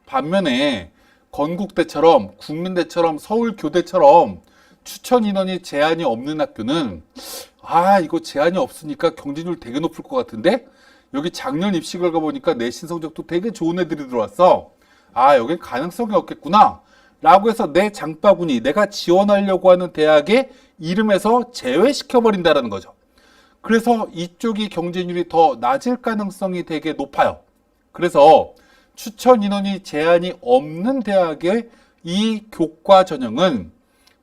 반면에 건국대처럼, 국민대처럼, 서울교대처럼 추천 인원이 제한이 없는 학교는 아, 이거 제한이 없으니까 경쟁률 되게 높을 것 같은데 여기 작년 입시 결과 보니까 내신 성적도 되게 좋은 애들이 들어왔어. 아, 여긴 가능성이 없겠구나 라고 해서 내 장바구니, 내가 지원하려고 하는 대학의 이름에서 제외시켜버린다는 거죠. 그래서 이쪽이 경쟁률이 더 낮을 가능성이 되게 높아요. 그래서 추천 인원이 제한이 없는 대학의 이 교과 전형은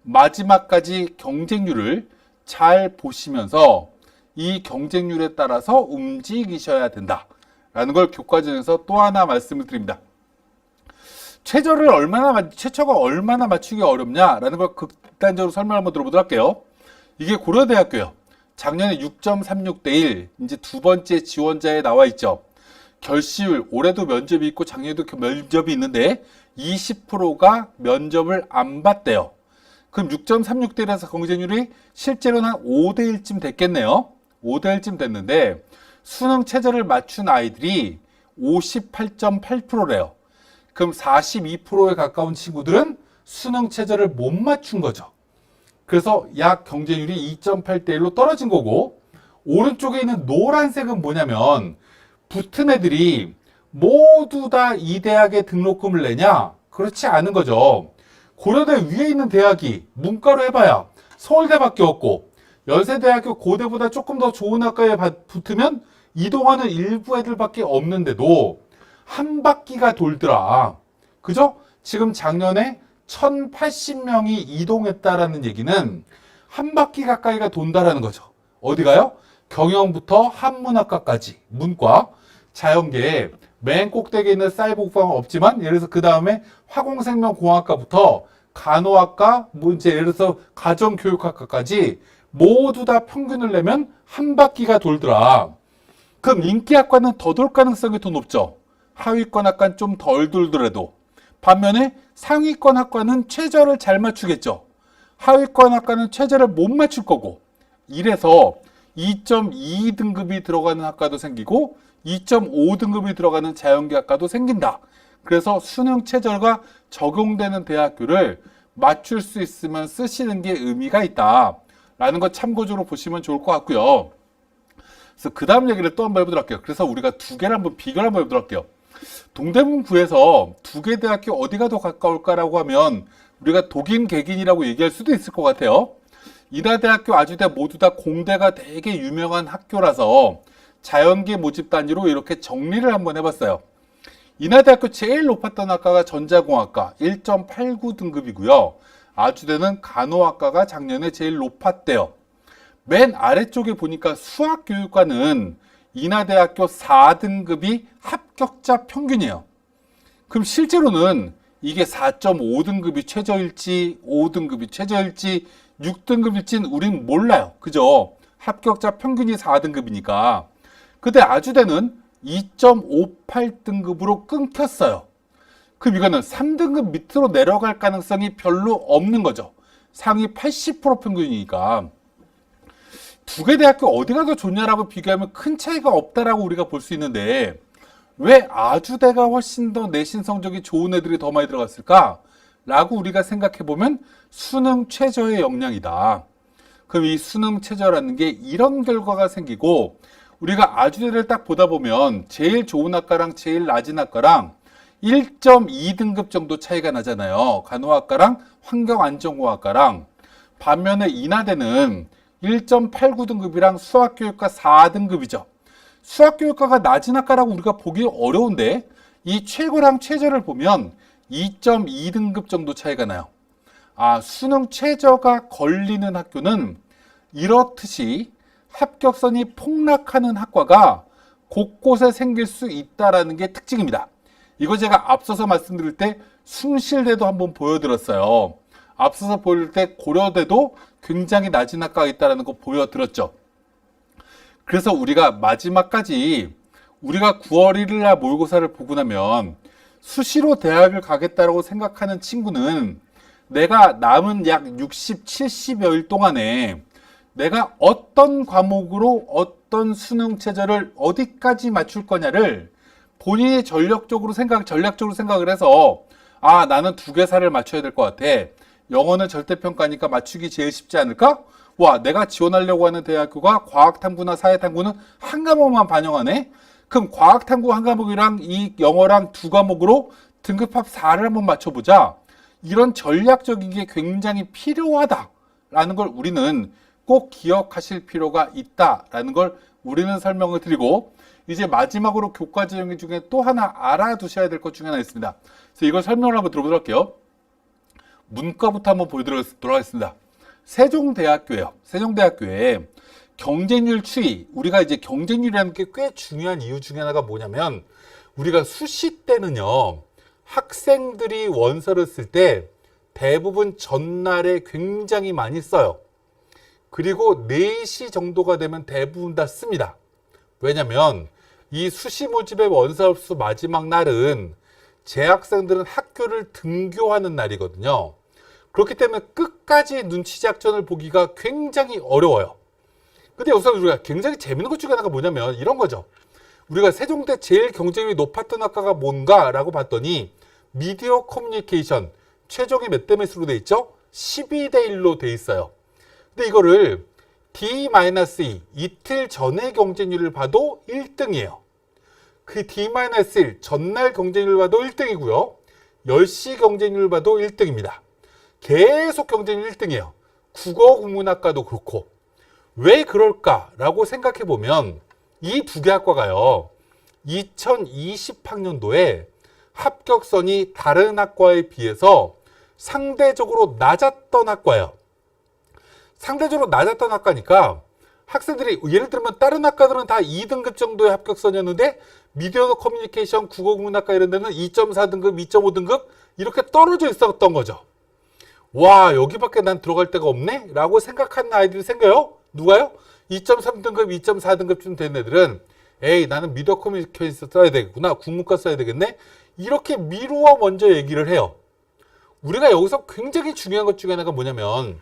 마지막까지 경쟁률을 잘 보시면서 이 경쟁률에 따라서 움직이셔야 된다라는 걸 교과 전형에서 또 하나 말씀을 드립니다. 최저가 얼마나 맞추기 어렵냐라는 걸 극단적으로 설명 한번 들어보도록 할게요. 이게 고려대학교예요. 작년에 6.36 대 1, 이제 두 번째 지원자에 나와 있죠. 결시율, 올해도 면접이 있고 작년에도 면접이 있는데 20%가 면접을 안 봤대요. 그럼 6.36 대 1에서 경쟁률이 실제로는 한 5 대 1쯤 됐겠네요. 5 대 1쯤 됐는데 수능 최저를 맞춘 아이들이 58.8%래요. 그럼 42%에 가까운 친구들은 수능 최저를 못 맞춘 거죠. 그래서 약 경쟁률이 2.8 대 1로 떨어진 거고, 오른쪽에 있는 노란색은 뭐냐면 붙은 애들이 모두 다 이 대학에 등록금을 내냐? 그렇지 않은 거죠. 고려대 위에 있는 대학이 문과로 해봐야 서울대밖에 없고, 연세대학교 고대보다 조금 더 좋은 학과에 붙으면 이동하는 일부 애들밖에 없는데도 한 바퀴가 돌더라. 그죠? 지금 작년에 1,080명이 이동했다라는 얘기는 한 바퀴 가까이가 돈다라는 거죠. 어디 가요? 경영부터 한문학과까지, 문과, 자연계, 맨 꼭대기에 있는 사이버국방은 없지만, 예를 들어서 그 다음에 화공생명공학과부터 간호학과, 뭐 이제 예를 들어서 가정교육학과까지 모두 다 평균을 내면 한 바퀴가 돌더라. 그럼 인기학과는 더 돌 가능성이 더 높죠. 하위권 학과는 좀 덜 돌더라도. 반면에 상위권 학과는 최저를 잘 맞추겠죠. 하위권 학과는 최저를 못 맞출 거고. 이래서 2.2 등급이 들어가는 학과도 생기고 2.5 등급이 들어가는 자연계 학과도 생긴다. 그래서 수능 최저가 적용되는 대학교를 맞출 수 있으면 쓰시는 게 의미가 있다. 라는 거 참고적으로 보시면 좋을 것 같고요. 그래서 그 다음 얘기를 또 한번 해보도록 할게요. 그래서 우리가 두 개를 한번 비교를 한번 해보도록 할게요. 동대문구에서 두 개 대학교 어디가 더 가까울까라고 하면 우리가 독인 객인이라고 얘기할 수도 있을 것 같아요. 인하대학교, 아주대 모두 다 공대가 되게 유명한 학교라서 자연계 모집 단위로 이렇게 정리를 한번 해봤어요. 인하대학교 제일 높았던 학과가 전자공학과 1.89 등급이고요. 아주대는 간호학과가 작년에 제일 높았대요. 맨 아래쪽에 보니까 수학교육과는 인하대학교 4등급이 합격자 평균이에요. 그럼 실제로는 이게 4.5등급이 최저일지, 5등급이 최저일지, 6등급일지는 우린 몰라요. 그죠? 합격자 평균이 4등급이니까. 근데 아주대는 2.58등급으로 끊겼어요. 그럼 이거는 3등급 밑으로 내려갈 가능성이 별로 없는 거죠. 상위 80% 평균이니까. 두 개 대학교 어디가 더 좋냐라고 비교하면 큰 차이가 없다라고 우리가 볼 수 있는데 왜 아주대가 훨씬 더 내신 성적이 좋은 애들이 더 많이 들어갔을까? 라고 우리가 생각해 보면 수능 최저의 영향이다. 그럼 이 수능 최저라는 게 이런 결과가 생기고 우리가 아주대를 딱 보다 보면 제일 좋은 학과랑 제일 낮은 학과랑 1.2등급 정도 차이가 나잖아요. 간호학과랑 환경안전공학과랑. 반면에 인하대는 1.89등급이랑 수학교육과 4등급이죠. 수학교육과가 낮은 학과라고 우리가 보기 어려운데 이 최고랑 최저를 보면 2.2등급 정도 차이가 나요. 수능 최저가 걸리는 학교는 이렇듯이 합격선이 폭락하는 학과가 곳곳에 생길 수 있다는 게 특징입니다. 이거 제가 앞서서 말씀드릴 때 숭실대도 한번 보여드렸어요. 앞서서 보일 때 고려대도 굉장히 낮은 학과가 있다는 거 보여드렸죠. 그래서 우리가 마지막까지 우리가 9월 1일 날 모의고사를 보고 나면 수시로 대학을 가겠다고 생각하는 친구는 내가 남은 약 60, 70여일 동안에 내가 어떤 과목으로 어떤 수능 체제를 어디까지 맞출 거냐를 본인이 전략적으로 생각을 해서 나는 2개사를 맞춰야 될 것 같아. 영어는 절대평가니까 맞추기 제일 쉽지 않을까? 내가 지원하려고 하는 대학교가 과학탐구나 사회탐구는 한 과목만 반영하네? 그럼 과학탐구 한 과목이랑 이 영어랑 2과목으로 등급합 4를 한번 맞춰보자. 이런 전략적인 게 굉장히 필요하다라는 걸 우리는 꼭 기억하실 필요가 있다라는 걸 우리는 설명을 드리고, 이제 마지막으로 교과제 정의 중에 또 하나 알아두셔야 될 것 중에 하나 있습니다. 그래서 이걸 설명을 한번 들어보도록 할게요. 문과부터 한번 보여드리도록 하겠습니다. 세종대학교예요. 세종대학교에 경쟁률 추이, 우리가 이제 경쟁률이라는 게 꽤 중요한 이유 중에 하나가 뭐냐면, 우리가 수시 때는요, 학생들이 원서를 쓸 때 대부분 전날에 굉장히 많이 써요. 그리고 4시 정도가 되면 대부분 다 씁니다. 왜냐면 이 수시 모집의 원서 접수 마지막 날은 재학생들은 학교를 등교하는 날이거든요. 그렇기 때문에 끝까지 눈치 작전을 보기가 굉장히 어려워요. 근데 여기서 우리가 굉장히 재밌는 것 중에 하나가 뭐냐면 이런 거죠. 우리가 세종대 제일 경쟁률이 높았던 학과가 뭔가라고 봤더니 미디어 커뮤니케이션, 최종이 몇 대 몇으로 돼 있죠? 12대 1로 돼 있어요. 근데 이거를 D-2 이틀 전의 경쟁률을 봐도 1등이에요. 그 D-1 전날 경쟁률을 봐도 1등이고요. 10시 경쟁률을 봐도 1등입니다. 계속 경쟁률 1등이에요. 국어국문학과도 그렇고. 왜 그럴까라고 생각해 보면 이 2개 학과가요, 2020학년도에 합격선이 다른 학과에 비해서 상대적으로 낮았던 학과예요. 상대적으로 낮았던 학과니까 학생들이, 예를 들면 다른 학과들은 다 2등급 정도의 합격선이었는데 미디어 커뮤니케이션, 국어국문학과 이런 데는 2.4등급, 2.5등급 이렇게 떨어져 있었던 거죠. 여기밖에 난 들어갈 데가 없네? 라고 생각하는 아이들이 생겨요. 누가요? 2.3등급, 2.4등급쯤 된 애들은 나는 미디어 커뮤니케이션 써야 되겠구나, 국문과 써야 되겠네, 이렇게 미루어 먼저 얘기를 해요. 우리가 여기서 굉장히 중요한 것 중에 하나가 뭐냐면,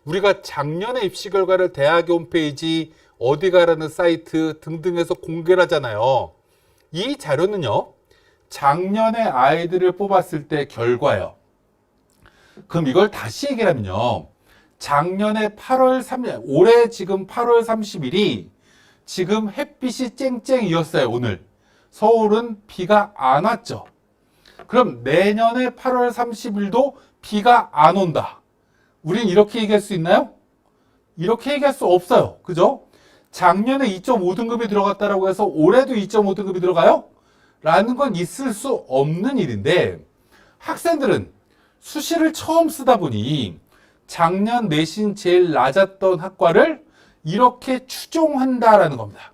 우리가 작년에 입시 결과를 대학 홈페이지, 어디 가라는 사이트 등등에서 공개를 하잖아요. 이 자료는요, 작년에 아이들을 뽑았을 때 결과예요. 그럼 이걸 다시 얘기를 하면요, 작년에 8월 3일, 올해 지금 8월 30일이 지금 햇빛이 쨍쨍이었어요. 오늘 서울은 비가 안 왔죠. 그럼 내년에 8월 30일도 비가 안 온다. 우린 이렇게 얘기할 수 있나요? 이렇게 얘기할 수 없어요. 그죠? 작년에 2.5등급이 들어갔다라고 해서 올해도 2.5등급이 들어가요? 라는 건 있을 수 없는 일인데, 학생들은 수시를 처음 쓰다 보니 작년 내신 제일 낮았던 학과를 이렇게 추종한다라는 겁니다.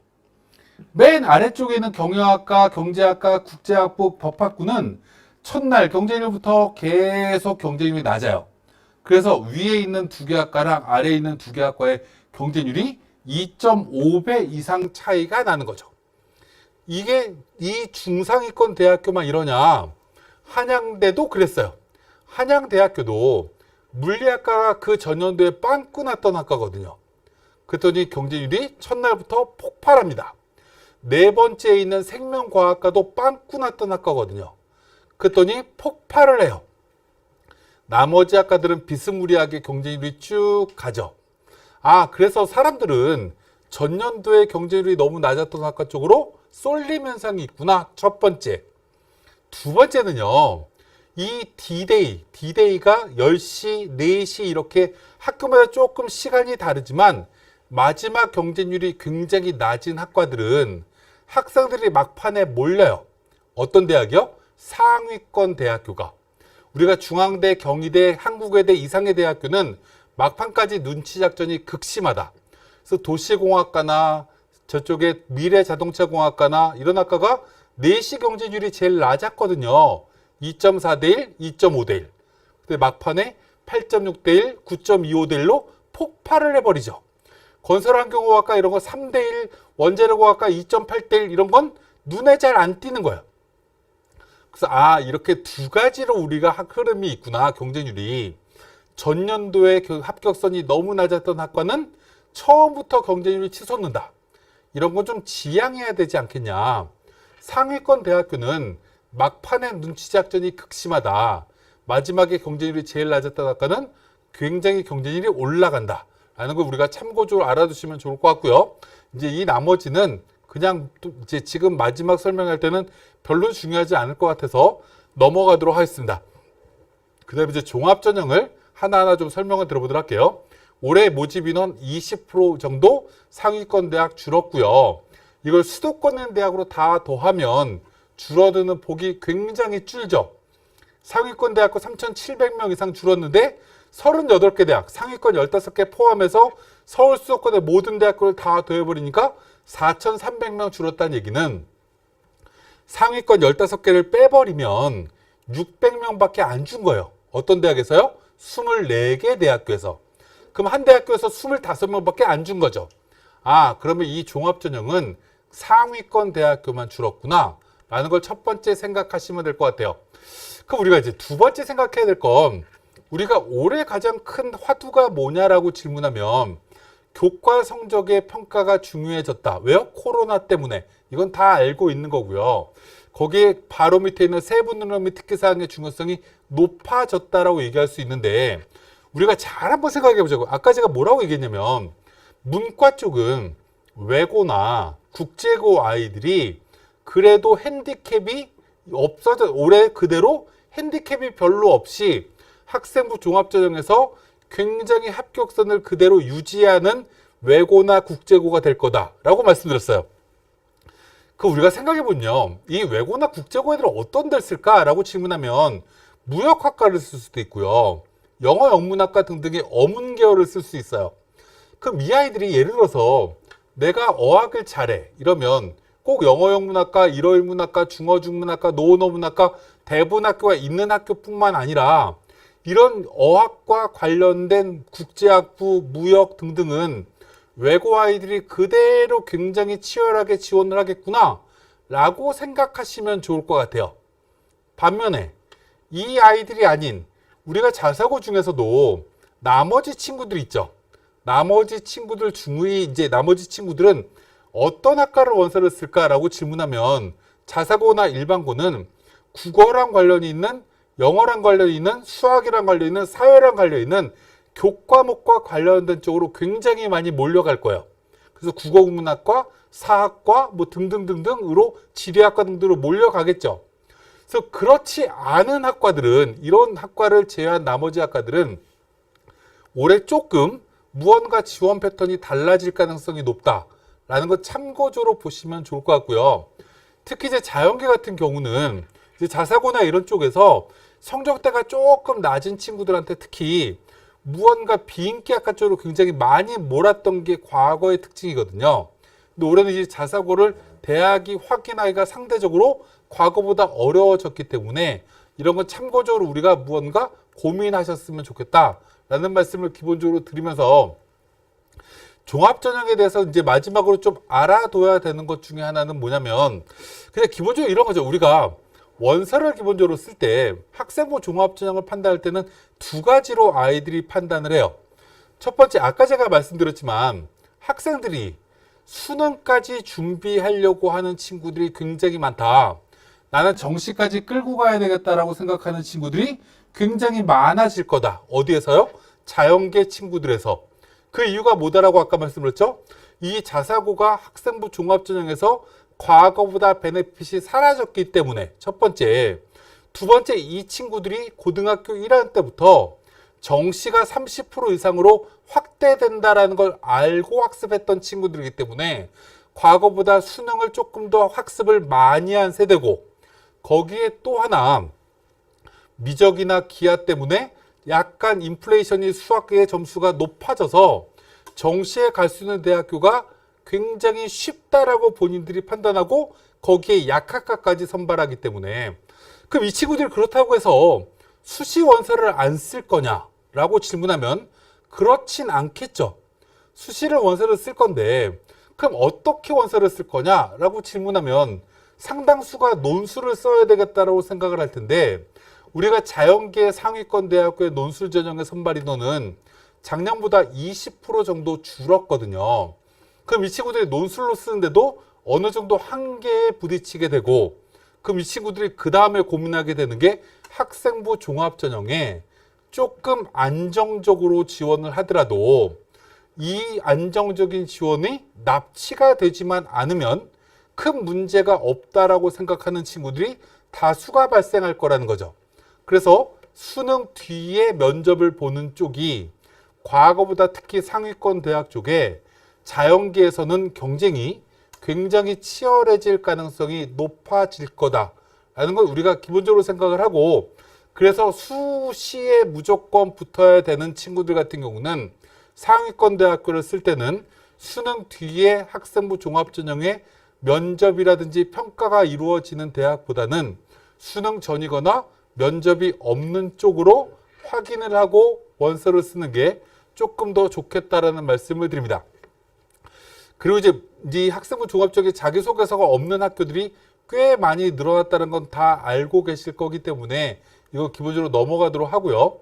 맨 아래쪽에 있는 경영학과, 경제학과, 국제학부, 법학부는 첫날 경쟁률부터 계속 경쟁률이 낮아요. 그래서 위에 있는 2개 학과랑 아래에 있는 2개 학과의 경쟁률이 2.5배 이상 차이가 나는 거죠. 이게 이 중상위권 대학교만 이러냐? 한양대도 그랬어요. 한양대학교도 물리학과가 그 전년도에 빵꾸 났던 학과거든요. 그랬더니 경쟁률이 첫날부터 폭발합니다. 네 번째에 있는 생명과학과도 빵꾸 났던 학과거든요. 그랬더니 폭발을 해요. 나머지 학과들은 비스무리하게 경쟁률이 쭉 가죠. 그래서 사람들은 전년도에 경쟁률이 너무 낮았던 학과 쪽으로 쏠림 현상이 있구나. 첫 번째. 두 번째는요. 이 D-Day가 10시, 4시 이렇게 학교마다 조금 시간이 다르지만 마지막 경쟁률이 굉장히 낮은 학과들은 학생들이 막판에 몰려요. 어떤 대학이요? 상위권 대학교가. 우리가 중앙대, 경희대, 한국외대 이상의 대학교는 막판까지 눈치 작전이 극심하다. 그래서 도시공학과나 저쪽에 미래자동차공학과나 이런 학과가 4시 경쟁률이 제일 낮았거든요. 2.4대 1, 2.5대 1. 근데 막판에 8.6대 1, 9.25대 1로 폭발을 해버리죠. 건설환경공학과 이런 거 3대 1, 원자력공학과 2.8대 1 이런 건 눈에 잘 안 띄는 거예요. 그래서 이렇게 두 가지로 우리가 흐름이 있구나. 경쟁률이. 전년도에 합격선이 너무 낮았던 학과는 처음부터 경쟁률이 치솟는다. 이런 건 좀 지양해야 되지 않겠냐. 상위권 대학교는 막판에 눈치 작전이 극심하다. 마지막에 경쟁률이 제일 낮았던 학과는 굉장히 경쟁률이 올라간다. 라는 걸 우리가 참고적으로 알아두시면 좋을 것 같고요. 이제 이 나머지는 그냥 이제 지금 마지막 설명할 때는 별로 중요하지 않을 것 같아서 넘어가도록 하겠습니다. 그 다음에 이제 종합전형을 하나하나 좀 설명을 들어보도록 할게요. 올해 모집 인원 20% 정도 상위권 대학 줄었고요. 이걸 수도권 대학으로 다 더하면 줄어드는 폭이 굉장히 줄죠. 상위권 대학교 3,700명 이상 줄었는데 38개 대학, 상위권 15개 포함해서 서울 수도권의 모든 대학교를 다 더해버리니까 4,300명 줄었다는 얘기는 상위권 15개를 빼버리면 600명밖에 안 준 거예요. 어떤 대학에서요? 24개 대학교에서. 그럼 한 대학교에서 25명밖에 안 준 거죠. 그러면 이 종합전형은 상위권 대학교만 줄었구나 라는 걸 첫 번째 생각하시면 될 것 같아요. 그럼 우리가 이제 두 번째 생각해야 될 건 우리가 올해 가장 큰 화두가 뭐냐라고 질문하면 교과 성적의 평가가 중요해졌다. 왜요? 코로나 때문에. 이건 다 알고 있는 거고요. 거기에 바로 밑에 있는 세부 능력 및 특기사항의 중요성이 높아졌다라고 얘기할 수 있는데 우리가 잘 한번 생각해 보자고요. 아까 제가 뭐라고 얘기했냐면 문과 쪽은 외고나 국제고 아이들이 그래도 핸디캡이 없어져 올해 그대로 핸디캡이 별로 없이 학생부 종합전형에서 굉장히 합격선을 그대로 유지하는 외고나 국제고가 될 거다라고 말씀드렸어요. 우리가 생각해보면요. 이 외고나 국제고 애들은 어떤 데를 쓸까라고 질문하면 무역학과를 쓸 수도 있고요. 영어 영문학과 등등의 어문 계열을 쓸 수 있어요. 그럼 이 아이들이 예를 들어서 내가 어학을 잘해 이러면 꼭 영어 영문학과, 일어일문학과, 중어중문학과, 노원어문학과, 대분학교가 있는 학교뿐만 아니라 이런 어학과 관련된 국제학부, 무역 등등은 외고 아이들이 그대로 굉장히 치열하게 지원을 하겠구나 라고 생각하시면 좋을 것 같아요. 반면에 이 아이들이 아닌 우리가 자사고 중에서도 나머지 친구들 있죠. 나머지 친구들 중의 이제 나머지 친구들은 어떤 학과를 원서를 쓸까라고 질문하면 자사고나 일반고는 국어랑 관련이 있는 영어랑 관련이 있는 수학이랑 관련이 있는 사회랑 관련이 있는 교과목과 관련된 쪽으로 굉장히 많이 몰려갈 거예요. 그래서 국어국문학과, 사학과 뭐 등등등등으로 지리학과 등등으로 몰려가겠죠. 그래서 그렇지 않은 학과들은 이런 학과를 제외한 나머지 학과들은 올해 조금 무언가 지원 패턴이 달라질 가능성이 높다라는 것 참고적으로 보시면 좋을 것 같고요. 특히 이제 자연계 같은 경우는 이제 자사고나 이런 쪽에서 성적대가 조금 낮은 친구들한테 특히 무언가 비인기 학과 쪽으로 굉장히 많이 몰았던 게 과거의 특징이거든요. 근데 올해는 이제 자사고를 대학이 확인하기가 상대적으로 과거보다 어려워졌기 때문에 이런 건 참고적으로 우리가 무언가 고민하셨으면 좋겠다라는 말씀을 기본적으로 드리면서 종합전형에 대해서 이제 마지막으로 좀 알아둬야 되는 것 중에 하나는 뭐냐면 그냥 기본적으로 이런 거죠. 우리가 원서를 기본적으로 쓸 때 학생부 종합전형을 판단할 때는 두 가지로 아이들이 판단을 해요. 첫 번째, 아까 제가 말씀드렸지만 학생들이 수능까지 준비하려고 하는 친구들이 굉장히 많다. 나는 정시까지 끌고 가야 되겠다라고 생각하는 친구들이 굉장히 많아질 거다. 어디에서요? 자연계 친구들에서. 그 이유가 뭐다라고 아까 말씀드렸죠? 이 자사고가 학생부 종합전형에서 과거보다 베네핏이 사라졌기 때문에 첫 번째. 두 번째, 이 친구들이 고등학교 1학년 때부터 정시가 30% 이상으로 확대된다라는 걸 알고 학습했던 친구들이기 때문에 과거보다 수능을 조금 더 학습을 많이 한 세대고, 거기에 또 하나 미적이나 기하 때문에 약간 인플레이션이 수학의 점수가 높아져서 정시에 갈 수 있는 대학교가 굉장히 쉽다라고 본인들이 판단하고 거기에 약학과까지 선발하기 때문에, 그럼 이 친구들이 그렇다고 해서 수시 원서를 안 쓸 거냐라고 질문하면 그렇진 않겠죠. 수시를 원서를 쓸 건데 그럼 어떻게 원서를 쓸 거냐라고 질문하면 상당수가 논술을 써야 되겠다라고 생각을 할 텐데, 우리가 자연계 상위권 대학교의 논술 전형의 선발 인원은 작년보다 20% 정도 줄었거든요. 그럼 이 친구들이 논술로 쓰는데도 어느 정도 한계에 부딪히게 되고, 그럼 이 친구들이 그 다음에 고민하게 되는 게 학생부 종합전형에 조금 안정적으로 지원을 하더라도 이 안정적인 지원이 납치가 되지만 않으면 큰 문제가 없다라고 생각하는 친구들이 다수가 발생할 거라는 거죠. 그래서 수능 뒤에 면접을 보는 쪽이 과거보다 특히 상위권 대학 쪽에 자연계에서는 경쟁이 굉장히 치열해질 가능성이 높아질 거다라는 걸 우리가 기본적으로 생각을 하고, 그래서 수시에 무조건 붙어야 되는 친구들 같은 경우는 상위권 대학교를 쓸 때는 수능 뒤에 학생부 종합전형에 면접이라든지 평가가 이루어지는 대학보다는 수능 전이거나 면접이 없는 쪽으로 확인을 하고 원서를 쓰는 게 조금 더 좋겠다라는 말씀을 드립니다. 그리고 이제 이 학생부 종합전형에 자기소개서가 없는 학교들이 꽤 많이 늘어났다는 건 다 알고 계실 거기 때문에 이거 기본적으로 넘어가도록 하고요.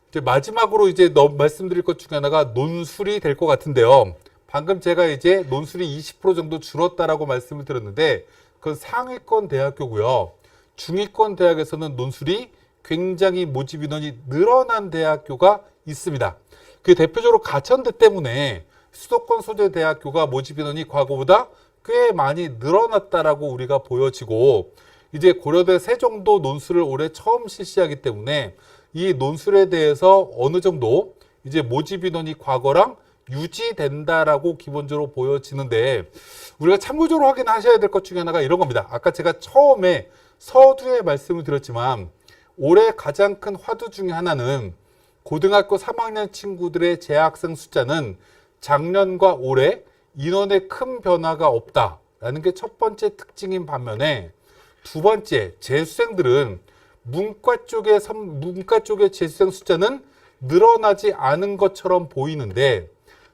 이제 마지막으로 이제 말씀드릴 것 중에 하나가 논술이 될 것 같은데요. 방금 제가 이제 논술이 20% 정도 줄었다라고 말씀을 드렸는데 그건 상위권 대학교고요. 중위권 대학에서는 논술이 굉장히 모집 인원이 늘어난 대학교가 있습니다. 그 대표적으로 가천대 때문에 수도권 소재 대학교가 모집 인원이 과거보다 꽤 많이 늘어났다라고 우리가 보여지고, 이제 고려대 세종도 논술을 올해 처음 실시하기 때문에 이 논술에 대해서 어느 정도 이제 모집 인원이 과거랑 유지된다라고 기본적으로 보여지는데, 우리가 참고적으로 확인하셔야 될 것 중에 하나가 이런 겁니다. 아까 제가 처음에 서두에 말씀을 드렸지만 올해 가장 큰 화두 중에 하나는 고등학교 3학년 친구들의 재학생 숫자는 작년과 올해 인원에 큰 변화가 없다라는 게 첫 번째 특징인 반면에, 두 번째, 재수생들은 문과 쪽의 재수생 숫자는 늘어나지 않은 것처럼 보이는데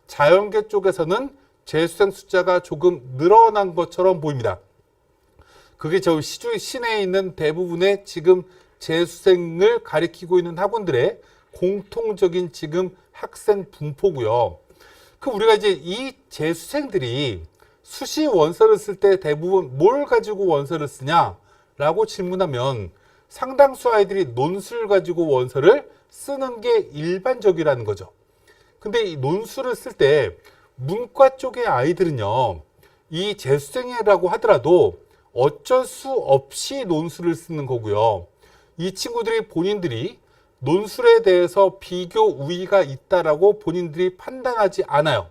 자연계 쪽에서는 재수생 숫자가 조금 늘어난 것처럼 보입니다. 그게 저 시내에 있는 대부분의 지금 재수생을 가리키고 있는 학원들의 공통적인 지금 학생 분포고요. 그럼 우리가 이제 이 재수생들이 수시 원서를 쓸 때 대부분 뭘 가지고 원서를 쓰냐라고 질문하면 상당수 아이들이 논술 가지고 원서를 쓰는 게 일반적이라는 거죠. 근데 이 논술을 쓸 때 문과 쪽의 아이들은요, 이 재수생이라고 하더라도 어쩔 수 없이 논술을 쓰는 거고요. 이 친구들이 본인들이 논술에 대해서 비교 우위가 있다라고 본인들이 판단하지 않아요.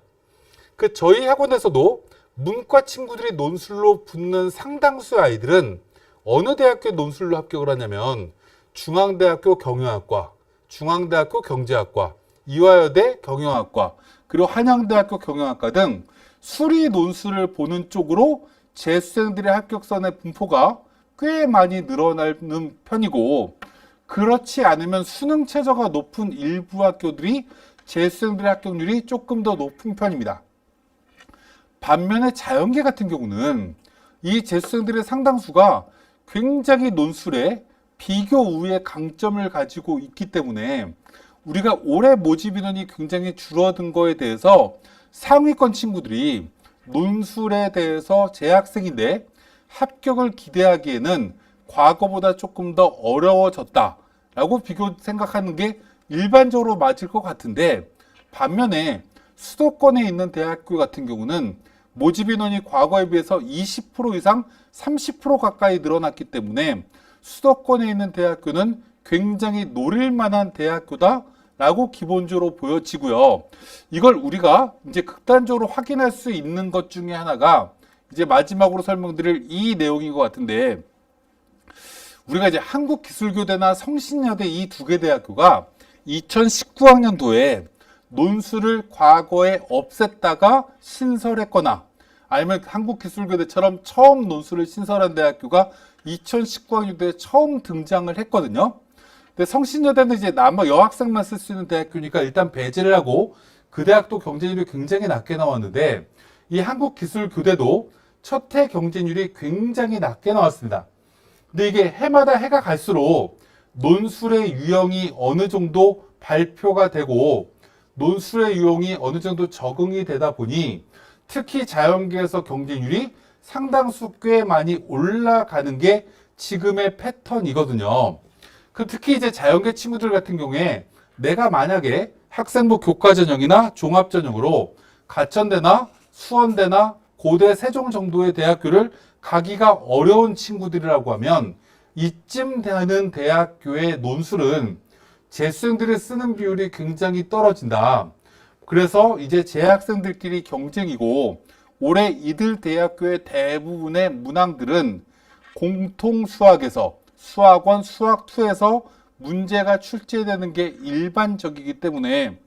그 저희 학원에서도 문과 친구들이 논술로 붙는 상당수 아이들은 어느 대학교 논술로 합격을 하냐면 중앙대학교 경영학과, 중앙대학교 경제학과, 이화여대 경영학과, 그리고 한양대학교 경영학과 등 수리 논술을 보는 쪽으로 재수생들의 합격선의 분포가 꽤 많이 늘어나는 편이고, 그렇지 않으면 수능 최저가 높은 일부 학교들이 재수생들의 합격률이 조금 더 높은 편입니다. 반면에 자연계 같은 경우는 이 재수생들의 상당수가 굉장히 논술에 비교 우위의 강점을 가지고 있기 때문에 우리가 올해 모집 인원이 굉장히 줄어든 거에 대해서 상위권 친구들이 논술에 대해서 재학생인데 합격을 기대하기에는 과거보다 조금 더 어려워졌다라고 생각하는 게 일반적으로 맞을 것 같은데, 반면에 수도권에 있는 대학교 같은 경우는 모집 인원이 과거에 비해서 20% 이상 30% 가까이 늘어났기 때문에 수도권에 있는 대학교는 굉장히 노릴 만한 대학교다라고 기본적으로 보여지고요. 이걸 우리가 이제 극단적으로 확인할 수 있는 것 중에 하나가 이제 마지막으로 설명드릴 이 내용인 것 같은데, 우리가 이제 한국기술교대나 성신여대 이 두 개 대학교가 2019학년도에 논술을 과거에 없앴다가 신설했거나, 아니면 한국기술교대처럼 처음 논술을 신설한 대학교가 2019학년도에 처음 등장을 했거든요. 근데 성신여대는 이제 남아 여학생만 쓸 수 있는 대학교니까 일단 배제를 하고 그 대학도 경쟁률이 굉장히 낮게 나왔는데, 이 한국기술교대도 첫 해 경쟁률이 굉장히 낮게 나왔습니다. 근데 이게 해마다 해가 갈수록 논술의 유형이 어느 정도 발표가 되고 논술의 유형이 어느 정도 적응이 되다 보니 특히 자연계에서 경쟁률이 상당수 꽤 많이 올라가는 게 지금의 패턴이거든요. 특히 이제 자연계 친구들 같은 경우에 내가 만약에 학생부 교과전형이나 종합전형으로 가천대나 수원대나 고대 세종 정도의 대학교를 가기가 어려운 친구들이라고 하면 이쯤 되는 대학교의 논술은 재수생들이 쓰는 비율이 굉장히 떨어진다. 그래서 이제 재학생들끼리 경쟁이고, 올해 이들 대학교의 대부분의 문항들은 공통 수학에서 수학원 수학2에서 문제가 출제되는 게 일반적이기 때문에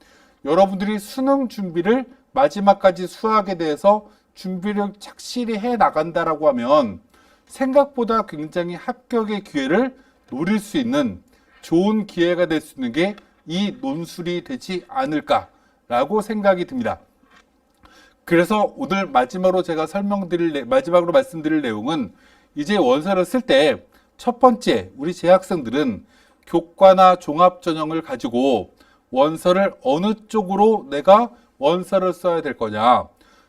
여러분들이 수능 준비를 마지막까지 수학에 대해서 준비를 착실히 해 나간다라고 하면 생각보다 굉장히 합격의 기회를 노릴 수 있는 좋은 기회가 될 수 있는 게 이 논술이 되지 않을까라고 생각이 듭니다. 그래서 오늘 마지막으로 마지막으로 말씀드릴 내용은, 이제 원서를 쓸 때 첫 번째, 우리 재학생들은 교과나 종합전형을 가지고 원서를 어느 쪽으로 내가 원서를 써야 될 거냐.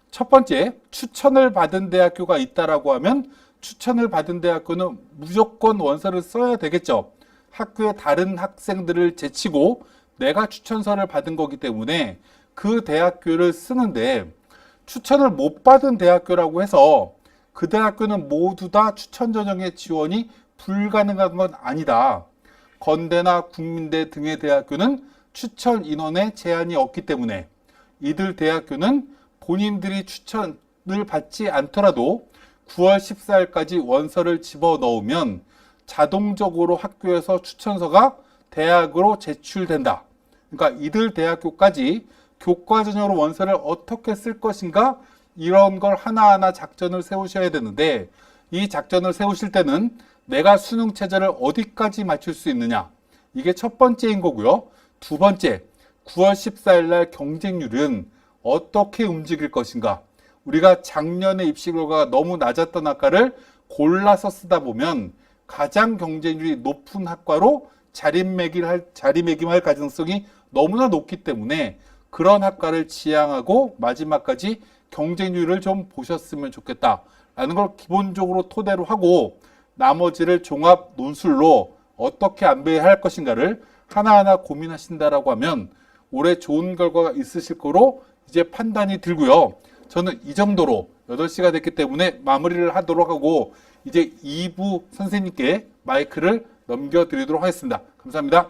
첫 번째, 추천을 받은 대학교가 있다라고 하면 추천을 받은 대학교는 무조건 원서를 써야 되겠죠. 학교의 다른 학생들을 제치고 내가 추천서를 받은 거기 때문에 그 대학교를 쓰는데, 추천을 못 받은 대학교라고 해서 그 대학교는 모두 다 추천 전형의 지원이 불가능한 건 아니다. 건대나 국민대 등의 대학교는 추천 인원에 제한이 없기 때문에 이들 대학교는 본인들이 추천을 받지 않더라도 9월 14일까지 원서를 집어넣으면 자동적으로 학교에서 추천서가 대학으로 제출된다. 그러니까 이들 대학교까지 교과전형으로 원서를 어떻게 쓸 것인가, 이런 걸 하나하나 작전을 세우셔야 되는데, 이 작전을 세우실 때는 내가 수능 체제를 어디까지 맞출 수 있느냐, 이게 첫 번째인 거고요. 두 번째, 9월 14일 날 경쟁률은 어떻게 움직일 것인가. 우리가 작년에 입시 결과가 너무 낮았던 학과를 골라서 쓰다 보면 가장 경쟁률이 높은 학과로 자리매김할 가능성이 너무나 높기 때문에 그런 학과를 지향하고 마지막까지 경쟁률을 좀 보셨으면 좋겠다라는 걸 기본적으로 토대로 하고, 나머지를 종합 논술로 어떻게 안배할 것인가를 하나하나 고민하신다라고 하면 올해 좋은 결과가 있으실 거로 이제 판단이 들고요. 저는 이 정도로 8시가 됐기 때문에 마무리를 하도록 하고 이제 2부 선생님께 마이크를 넘겨드리도록 하겠습니다. 감사합니다.